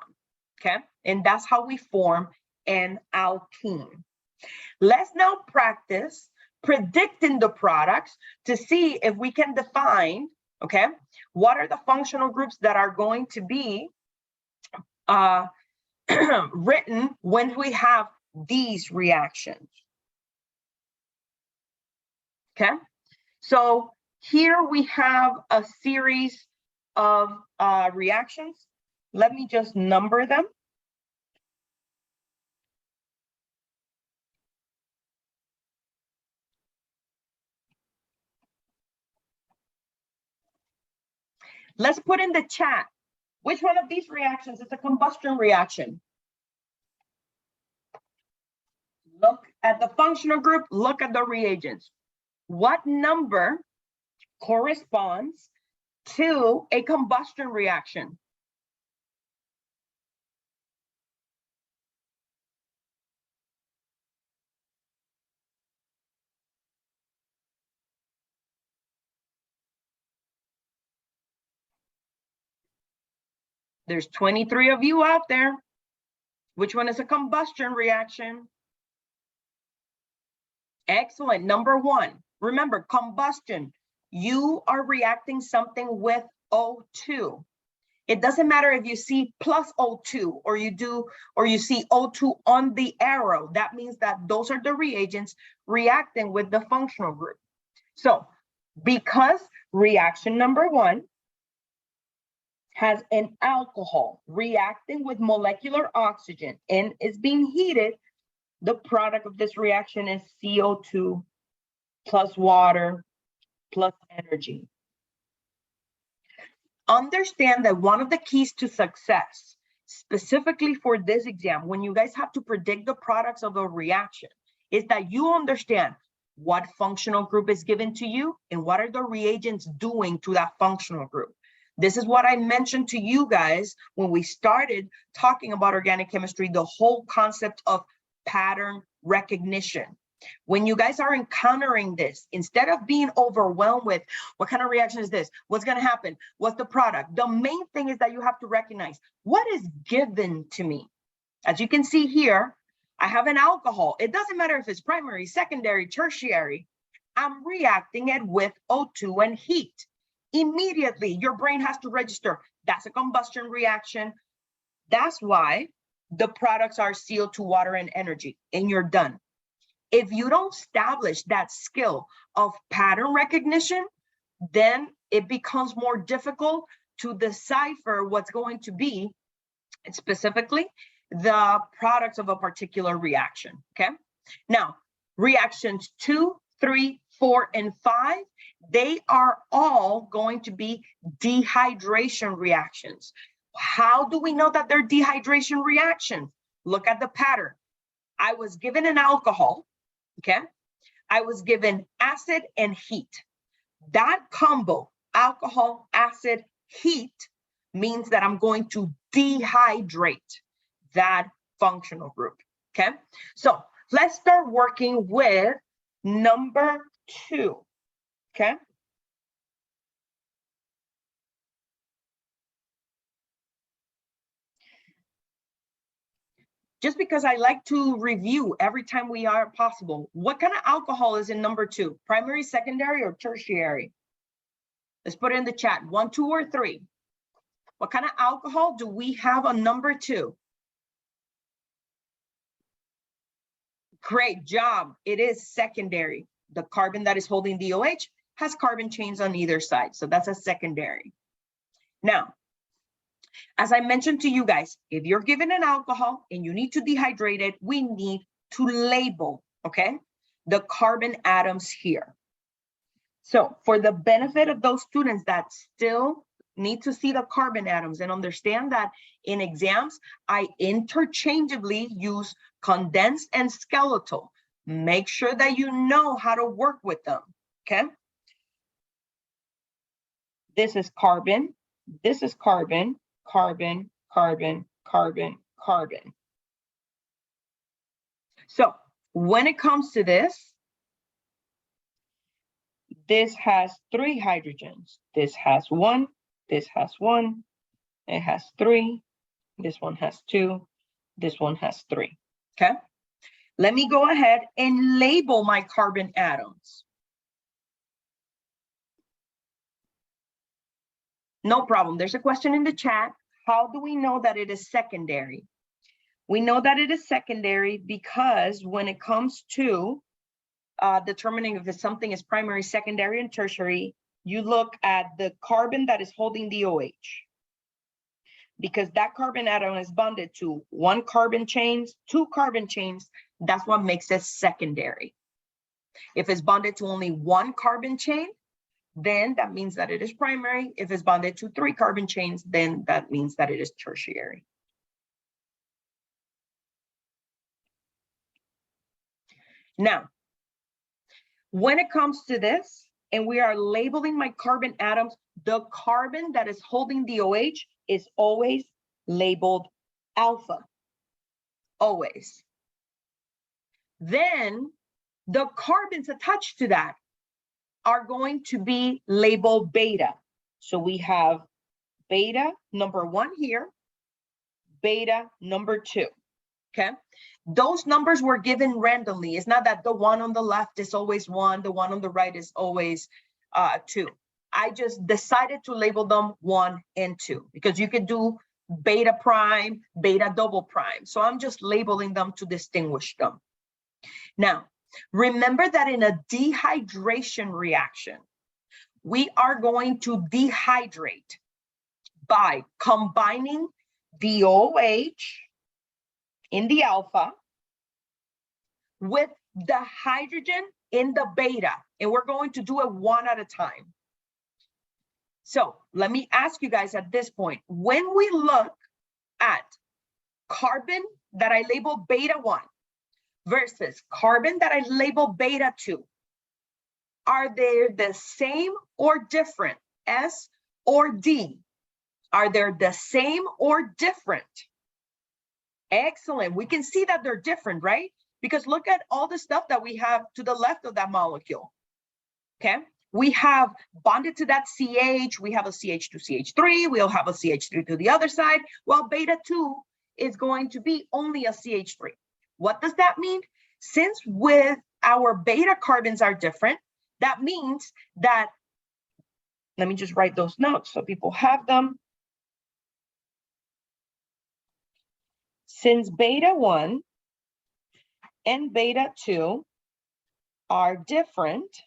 okay? And that's how we form an alkene. Let's now practice predicting the products to see if we can define, okay, what are the functional groups that are going to be written when we have these reactions. Okay, so here we have a series of reactions. Let me just number them. Let's put in the chat, which one of these reactions is a combustion reaction? Look at the functional group, look at the reagents. What number corresponds to a combustion reaction? There's 23 of you out there. Which one is a combustion reaction? Excellent. Number one. Remember, combustion. You are reacting something with O2. It doesn't matter if you see plus O2 or you see O2 on the arrow. That means that those are the reagents reacting with the functional group. So because reaction number one has an alcohol reacting with molecular oxygen and is being heated, the product of this reaction is CO2 plus water plus energy. Understand that one of the keys to success, specifically for this exam, when you guys have to predict the products of a reaction, is that you understand what functional group is given to you and what are the reagents doing to that functional group. This is what I mentioned to you guys when we started talking about organic chemistry, the whole concept of pattern recognition. When you guys are encountering this, instead of being overwhelmed with what kind of reaction is this, what's going to happen, what's the product, the main thing is that you have to recognize what is given to me. As you can see here, I have an alcohol. It doesn't matter if it's primary, secondary, tertiary. I'm reacting it with O2 and heat. Immediately, your brain has to register that's a combustion reaction. That's why the products are CO2, water, and energy, and you're done. If you don't establish that skill of pattern recognition, then it becomes more difficult to decipher what's going to be specifically the products of a particular reaction, okay? Now, reactions 2, 3, 4, and 5, they are all going to be dehydration reactions. How do we know that they're dehydration reactions? Look at the pattern. I was given an alcohol, okay? I was given acid and heat. That combo, alcohol, acid, heat, means that I'm going to dehydrate that functional group, okay? So let's start working with number 2, okay? Just because I like to review every time we are possible, what kind of alcohol is in number 2? Primary, secondary, or tertiary? Let's put it in the chat, 1, 2, or 3. What kind of alcohol do we have on number 2? Great job. It is secondary. The carbon that is holding the OH has carbon chains on either side. So that's a secondary. Now, as I mentioned to you guys, if you're given an alcohol and you need to dehydrate it, we need to label, okay, the carbon atoms here. So for the benefit of those students that still need to see the carbon atoms and understand that in exams, I interchangeably use condensed and skeletal. Make sure that you know how to work with them, okay? This is carbon, this is carbon, carbon, carbon, carbon, carbon. So when it comes to this has 3 hydrogens. This has 1, this has 1, it has 3, this one has 2, this one has 3, okay? Let me go ahead and label my carbon atoms. No problem. There's a question in the chat. How do we know that it is secondary? We know that it is secondary because when it comes to determining if something is primary, secondary, and tertiary, you look at the carbon that is holding the OH. Because that carbon atom is bonded to 1 carbon chains, 2 carbon chains, that's what makes it secondary. If it's bonded to only 1 carbon chain, then that means that it is primary. If it's bonded to 3 carbon chains, then that means that it is tertiary. Now, when it comes to this, and we are labeling my carbon atoms, the carbon that is holding the OH is always labeled alpha, always. Then the carbons attached to that are going to be labeled beta. So we have beta number 1 here, beta number 2, okay? Those numbers were given randomly. It's not that the one on the left is always 1, the one on the right is always 2. I just decided to label them 1 and 2 because you could do beta prime, beta double prime. So I'm just labeling them to distinguish them. Now, remember that in a dehydration reaction, we are going to dehydrate by combining the OH in the alpha with the hydrogen in the beta, and we're going to do it one at a time. So let me ask you guys at this point, when we look at carbon that I label beta 1 versus carbon that I label beta 2, are they the same or different? S or D? Are they the same or different? Excellent. We can see that they're different, right? Because look at all the stuff that we have to the left of that molecule, okay? We have bonded to that CH, we have a CH2CH3, we'll have a CH3 to the other side, while beta 2 is going to be only a CH3. What does that mean? Since with our beta carbons are different, that means that, let me just write those notes so people have them. Since beta 1 and beta 2 are different,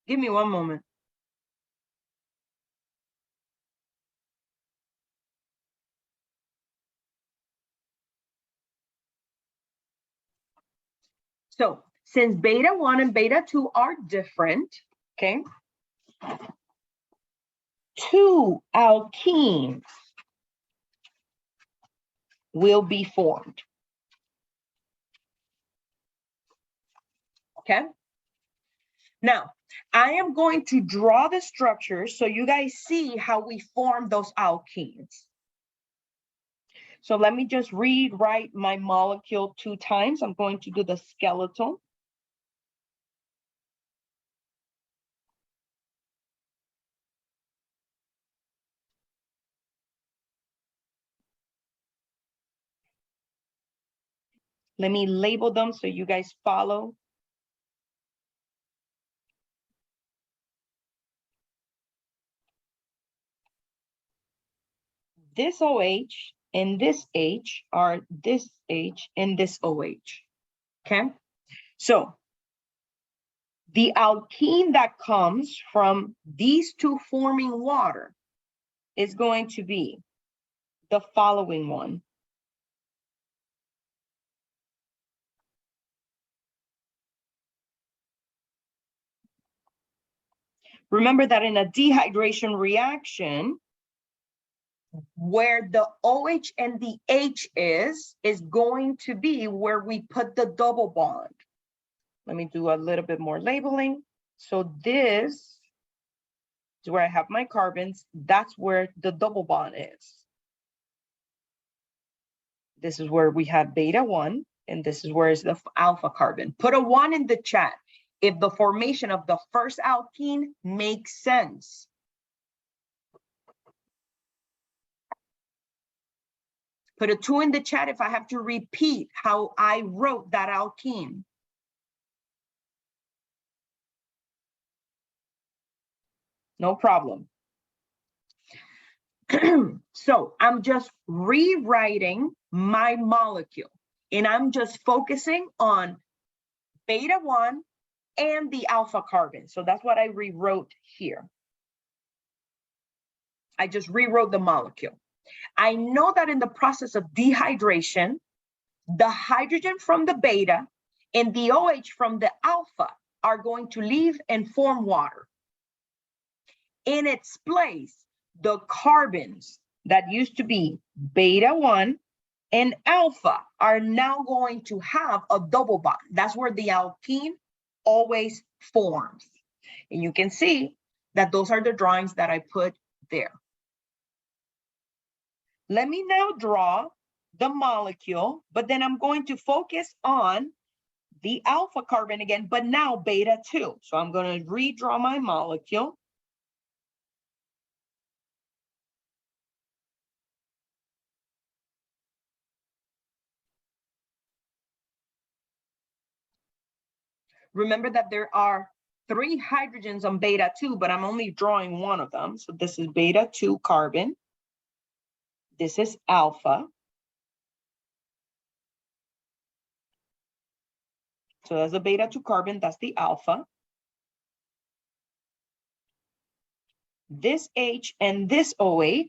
Give me one moment. So since beta 1 and beta 2 are different, okay, two alkenes will be formed. Okay. Now, I am going to draw the structure so you guys see how we form those alkenes. So let me just rewrite my molecule 2 times. I'm going to do the skeletal. Let me label them so you guys follow. This OH and this H are this H and this OH. Okay. So the alkene that comes from these two forming water is going to be the following one. Remember that in a dehydration reaction, where the OH and the H is going to be where we put the double bond. Let me do a little bit more labeling. So this is where I have my carbons. That's where the double bond is. This is where we have beta 1, and this is where is the alpha carbon. Put a 1 in the chat if the formation of the first alkene makes sense. Put a 2 in the chat if I have to repeat how I wrote that alkene. No problem. So I'm just rewriting my molecule, and I'm just focusing on beta 1 and the alpha carbon. So that's what I rewrote here. I just rewrote the molecule. I know that in the process of dehydration, the hydrogen from the beta and the OH from the alpha are going to leave and form water. In its place, the carbons that used to be beta 1 and alpha are now going to have a double bond. That's where the alkene always forms. And you can see that those are the drawings that I put there. Let me now draw the molecule, but then I'm going to focus on the alpha carbon again, but now beta 2. So I'm going to redraw my molecule. Remember that there are 3 hydrogens on beta 2, but I'm only drawing one of them. So this is beta 2 carbon. This is alpha. So that's a beta 2 carbon, that's the alpha. This H and this OH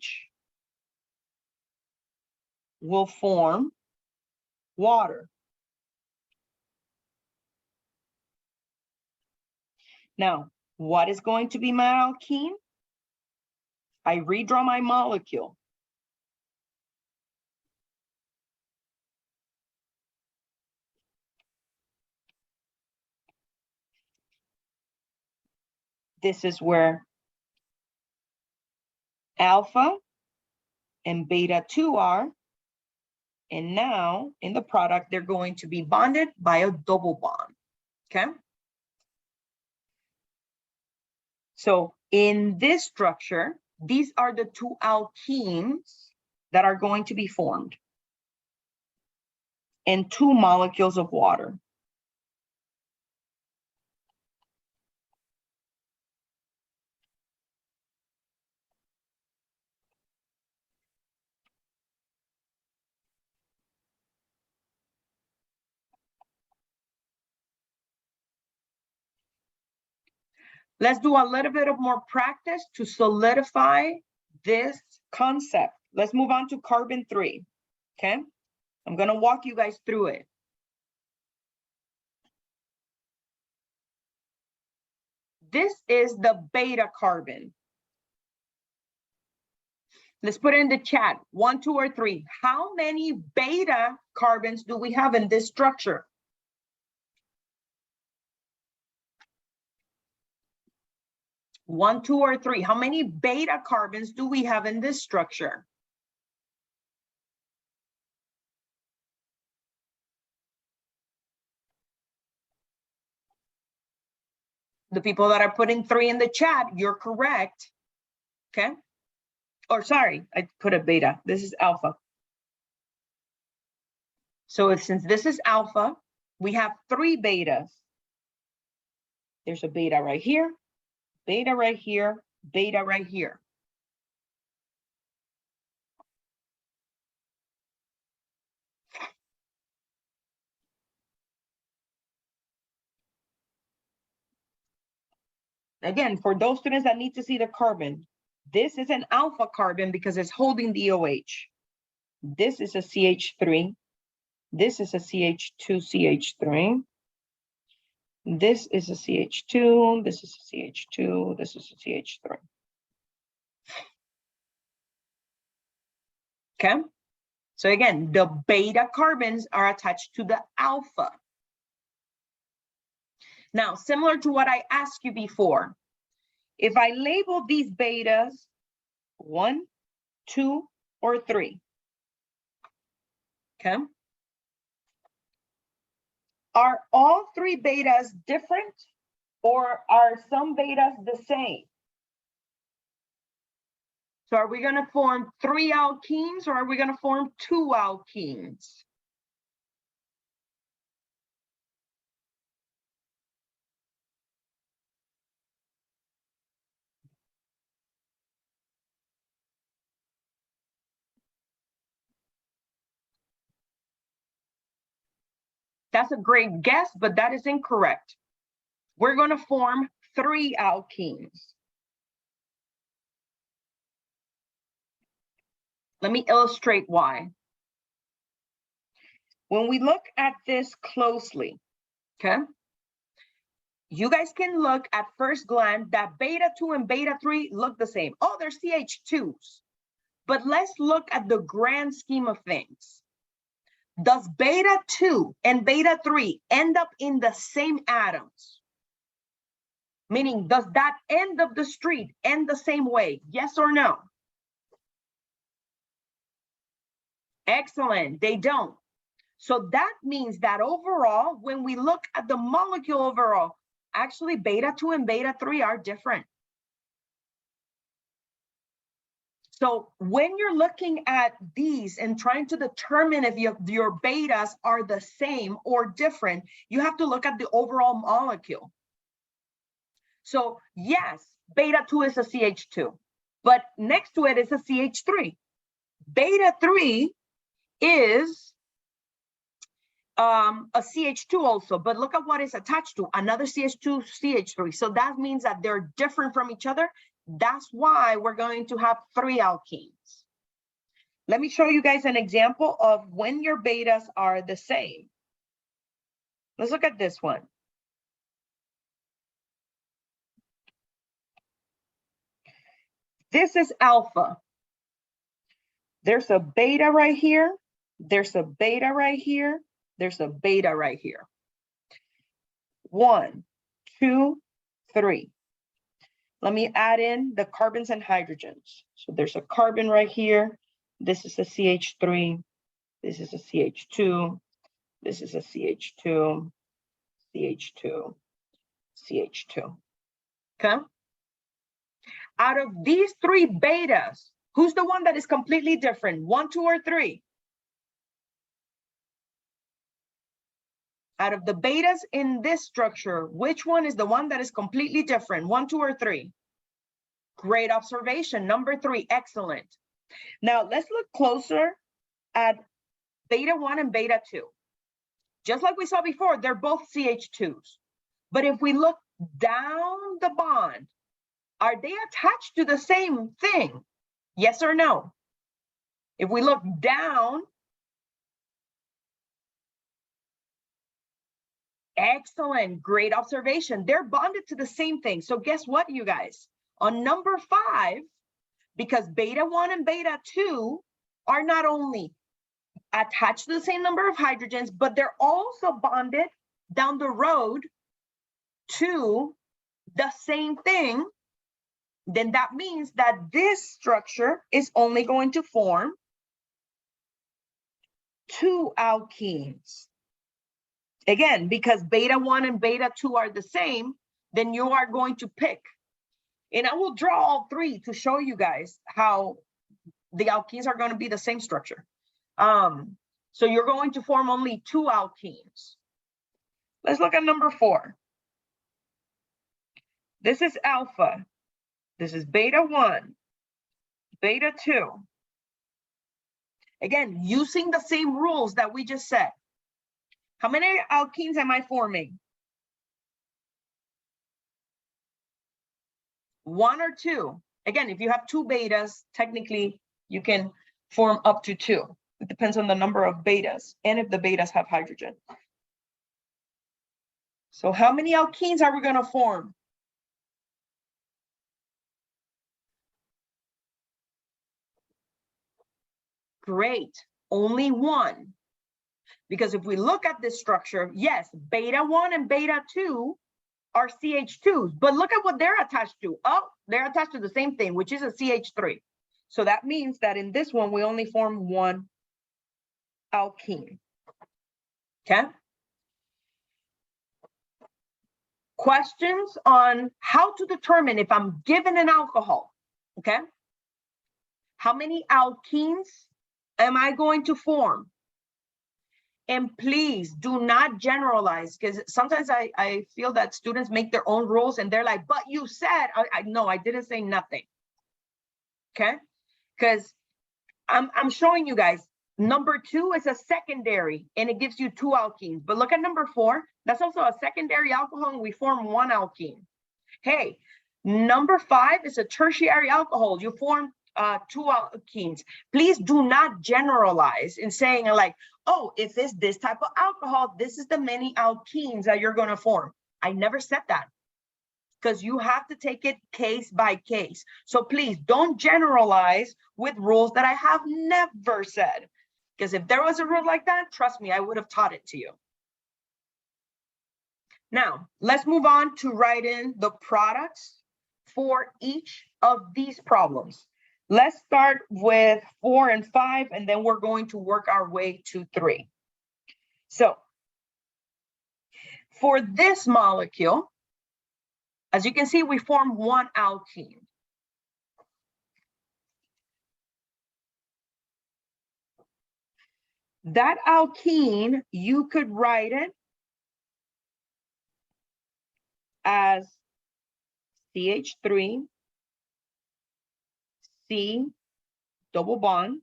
will form water. Now, what is going to be my alkene? I redraw my molecule. This is where alpha and beta 2 are. And now in the product, they're going to be bonded by a double bond, okay? So in this structure, these are the 2 alkenes that are going to be formed and 2 molecules of water. Let's do a little bit of more practice to solidify this concept. Let's move on to carbon 3, okay? I'm gonna walk you guys through it. This is the beta carbon. Let's put it in the chat, 1, 2, or 3. How many beta carbons do we have in this structure? One, 2, or 3. How many beta carbons do we have in this structure? The people that are putting 3 in the chat, you're correct. Okay. Or sorry, I put a beta. This is alpha. So since this is alpha, we have 3 betas. There's a beta right here, beta right here, beta right here. Again, for those students that need to see the carbon, this is an alpha carbon because it's holding the OH. This is a CH3. This is a CH2CH3. This is a CH2. This is a CH2. This is a CH3. Okay. So again, the beta carbons are attached to the alpha. Now, similar to what I asked you before, if I label these betas 1, 2, or 3, okay, are all 3 betas different or are some betas the same? So are we going to form 3 alkenes or are we going to form 2 alkenes? That's a great guess, but that is incorrect. We're going to form 3 alkenes. Let me illustrate why. When we look at this closely, okay, you guys can look at first glance that beta 2 and beta 3 look the same. Oh, they're CH2s. But let's look at the grand scheme of things. Does beta 2 and beta 3 end up in the same atoms? Meaning, does that end of the street end the same way? Yes or no? Excellent, they don't. So that means that overall, when we look at the molecule overall, actually beta 2 and beta 3 are different. So when you're looking at these and trying to determine if your betas are the same or different, you have to look at the overall molecule. So yes, beta 2 is a CH2, but next to it is a CH3. Beta 3 is a CH2 also, but look at what is attached to another CH2, CH3. So that means that they're different from each other. That's why we're going to have 3 alkenes. Let me show you guys an example of when your betas are the same. Let's look at this one. This is alpha. There's a beta right here. There's a beta right here. There's a beta right here. 1, 2, 3. Let me add in the carbons and hydrogens. So there's a carbon right here. This is a CH3. This is a CH2. This is a CH2, CH2, CH2. Okay? Out of these 3 betas, who's the one that is completely different? 1, 2, or 3? Out of the betas in this structure, which one is the one that is completely different? 1, 2, or 3? Great observation. Number 3, excellent. Now let's look closer at beta 1 and beta 2. Just like we saw before, they're both CH2s. But if we look down the bond, are they attached to the same thing? Yes or no? If we look down, excellent, great observation. They're bonded to the same thing. So guess what, you guys? On number 5, because beta 1 and beta 2 are not only attached to the same number of hydrogens, but they're also bonded down the road to the same thing, then that means that this structure is only going to form 2 alkenes. Again, because beta 1 and beta 2 are the same, then you are going to pick. And I will draw all 3 to show you guys how the alkenes are going to be the same structure. So you're going to form only 2 alkenes. Let's look at number 4. This is alpha. This is beta 1, beta 2. Again, using the same rules that we just said. How many alkenes am I forming? 1 or 2? Again, if you have 2 betas, technically you can form up to 2. It depends on the number of betas and if the betas have hydrogen. So how many alkenes are we going to form? Great, only 1. Because if we look at this structure, yes, beta 1 and beta 2 are CH2s, but look at what they're attached to. Oh, they're attached to the same thing, which is a CH3. So that means that in this one, we only form 1 alkene. Okay? Questions on how to determine if I'm given an alcohol, okay? How many alkenes am I going to form? And please do not generalize, because sometimes I feel that students make their own rules and they're like, but you said, no, I didn't say nothing. Okay? Because I'm showing you guys, number 2 is a secondary and it gives you 2 alkenes. But look at number 4, that's also a secondary alcohol and we form 1 alkene. Hey, number 5 is a tertiary alcohol. You form 2 alkenes. Please do not generalize in saying like, oh, if it's this type of alcohol, this is the many alkenes that you're going to form. I never said that, because you have to take it case by case. So please don't generalize with rules that I have never said, because if there was a rule like that, trust me, I would have taught it to you. Now, let's move on to write in the products for each of these problems. Let's start with 4 and 5, and then we're going to work our way to 3. So for this molecule, as you can see, we form 1 alkene. That alkene, you could write it as CH3, C, double bond,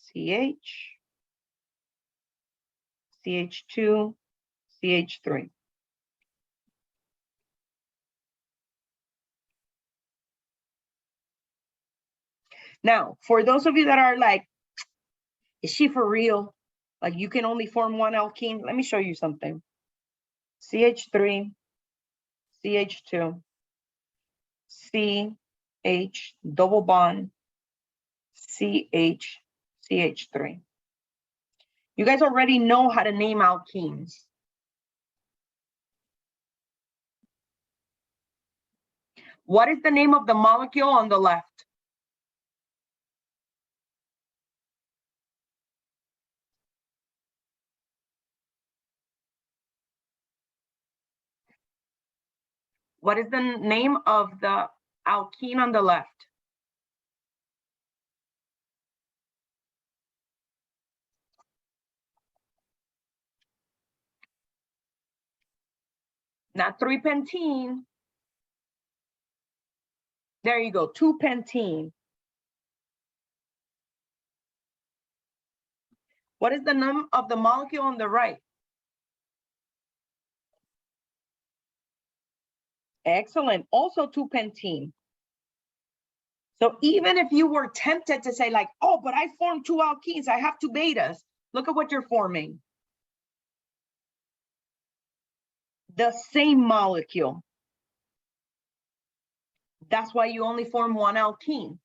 CH, CH2, CH3. Now, for those of you that are like, is she for real? Like you can only form 1 alkene? Let me show you something. CH3, CH2, CH, double bond, CH, CH3. You guys already know how to name alkenes. What is the name of the molecule on the left? What is the name of the alkene on the left? Not 3-pentene. There you go, 2-pentene. What is the name of the molecule on the right? Excellent. Also 2-pentene. So even if you were tempted to say like, oh, but I formed 2 alkenes, I have 2 betas. Look at what you're forming. The same molecule. That's why you only form 1 alkene.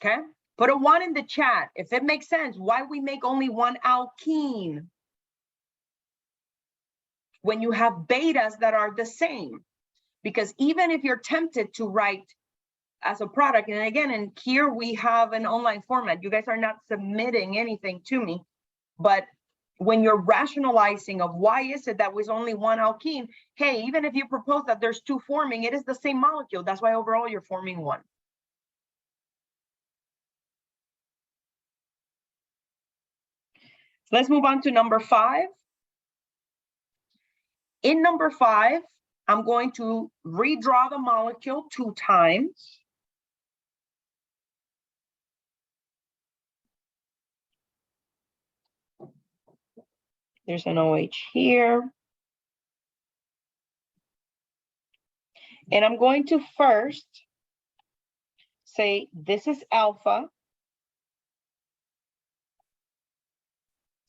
Okay? Put a 1 in the chat if it makes sense. Why we make only 1 alkene when you have betas that are the same? Because even if you're tempted to write as a product, and again, and here we have an online format, you guys are not submitting anything to me, but when you're rationalizing of why is it that was only 1 alkene, hey, even if you propose that there's 2 forming, it is the same molecule. That's why overall you're forming 1. Let's move on to number 5. In number 5, I'm going to redraw the molecule 2 times. There's an OH here. And I'm going to first say this is alpha.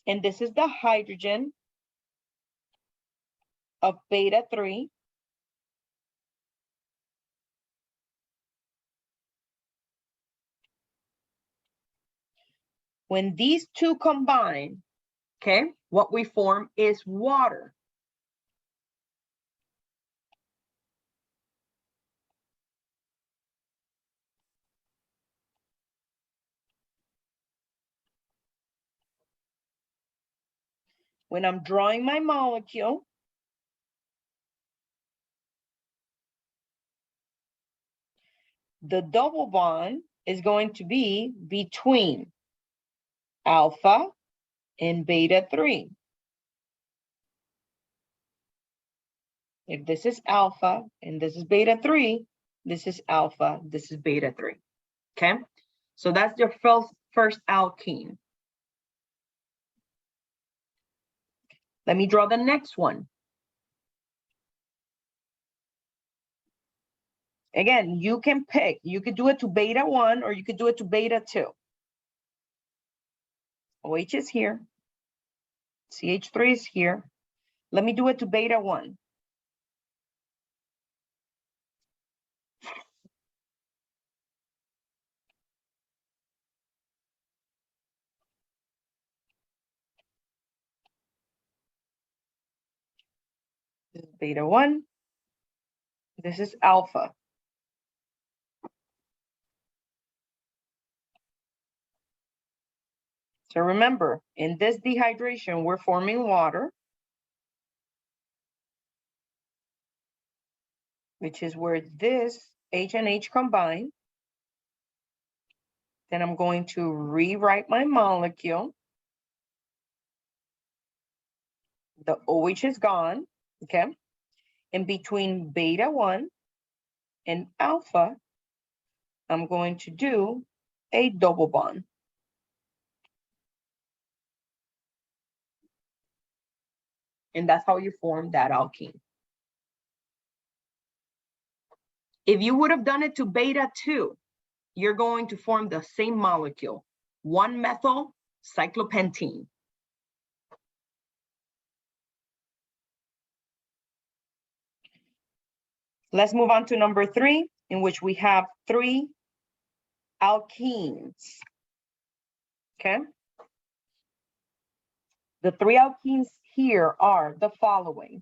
And this is the hydrogen of beta 3. When these 2 combine, okay, what we form is water. When I'm drawing my molecule, the double bond is going to be between alpha and beta 3. If this is alpha and this is beta 3, this is alpha, this is beta 3. Okay, so that's your first alkene. Let me draw the next one. Again, you can pick. You could do it to beta 1 or you could do it to beta 2. OH is here. CH3 is here. Let me do it to beta 1. This is beta 1. This is alpha. So remember, in this dehydration, we're forming water, which is where this H and H combine. Then I'm going to rewrite my molecule. The OH is gone, okay? And between beta 1 and alpha, I'm going to do a double bond. And that's how you form that alkene. If you would have done it to beta 2, you're going to form the same molecule, 1-methyl cyclopentene. Let's move on to number 3, in which we have 3 alkenes. Okay. The 3 alkenes here are the following.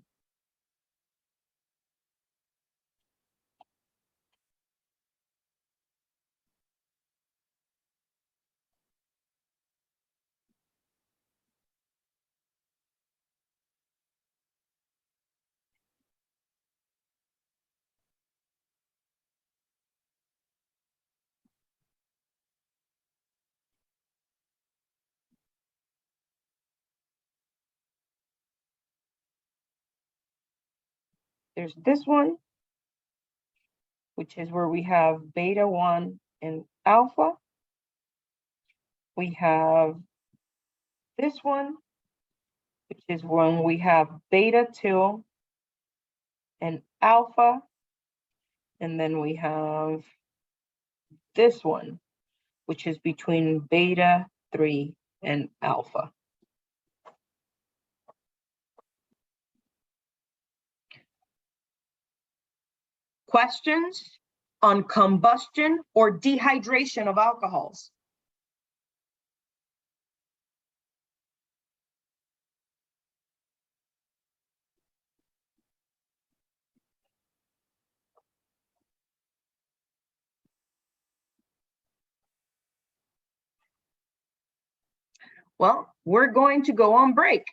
There's this one, which is where we have beta 1 and alpha. We have this one, which is when we have beta 2 and alpha, and then we have this one, which is between beta 3 and alpha. Questions on combustion or dehydration of alcohols? Well, we're going to go on break.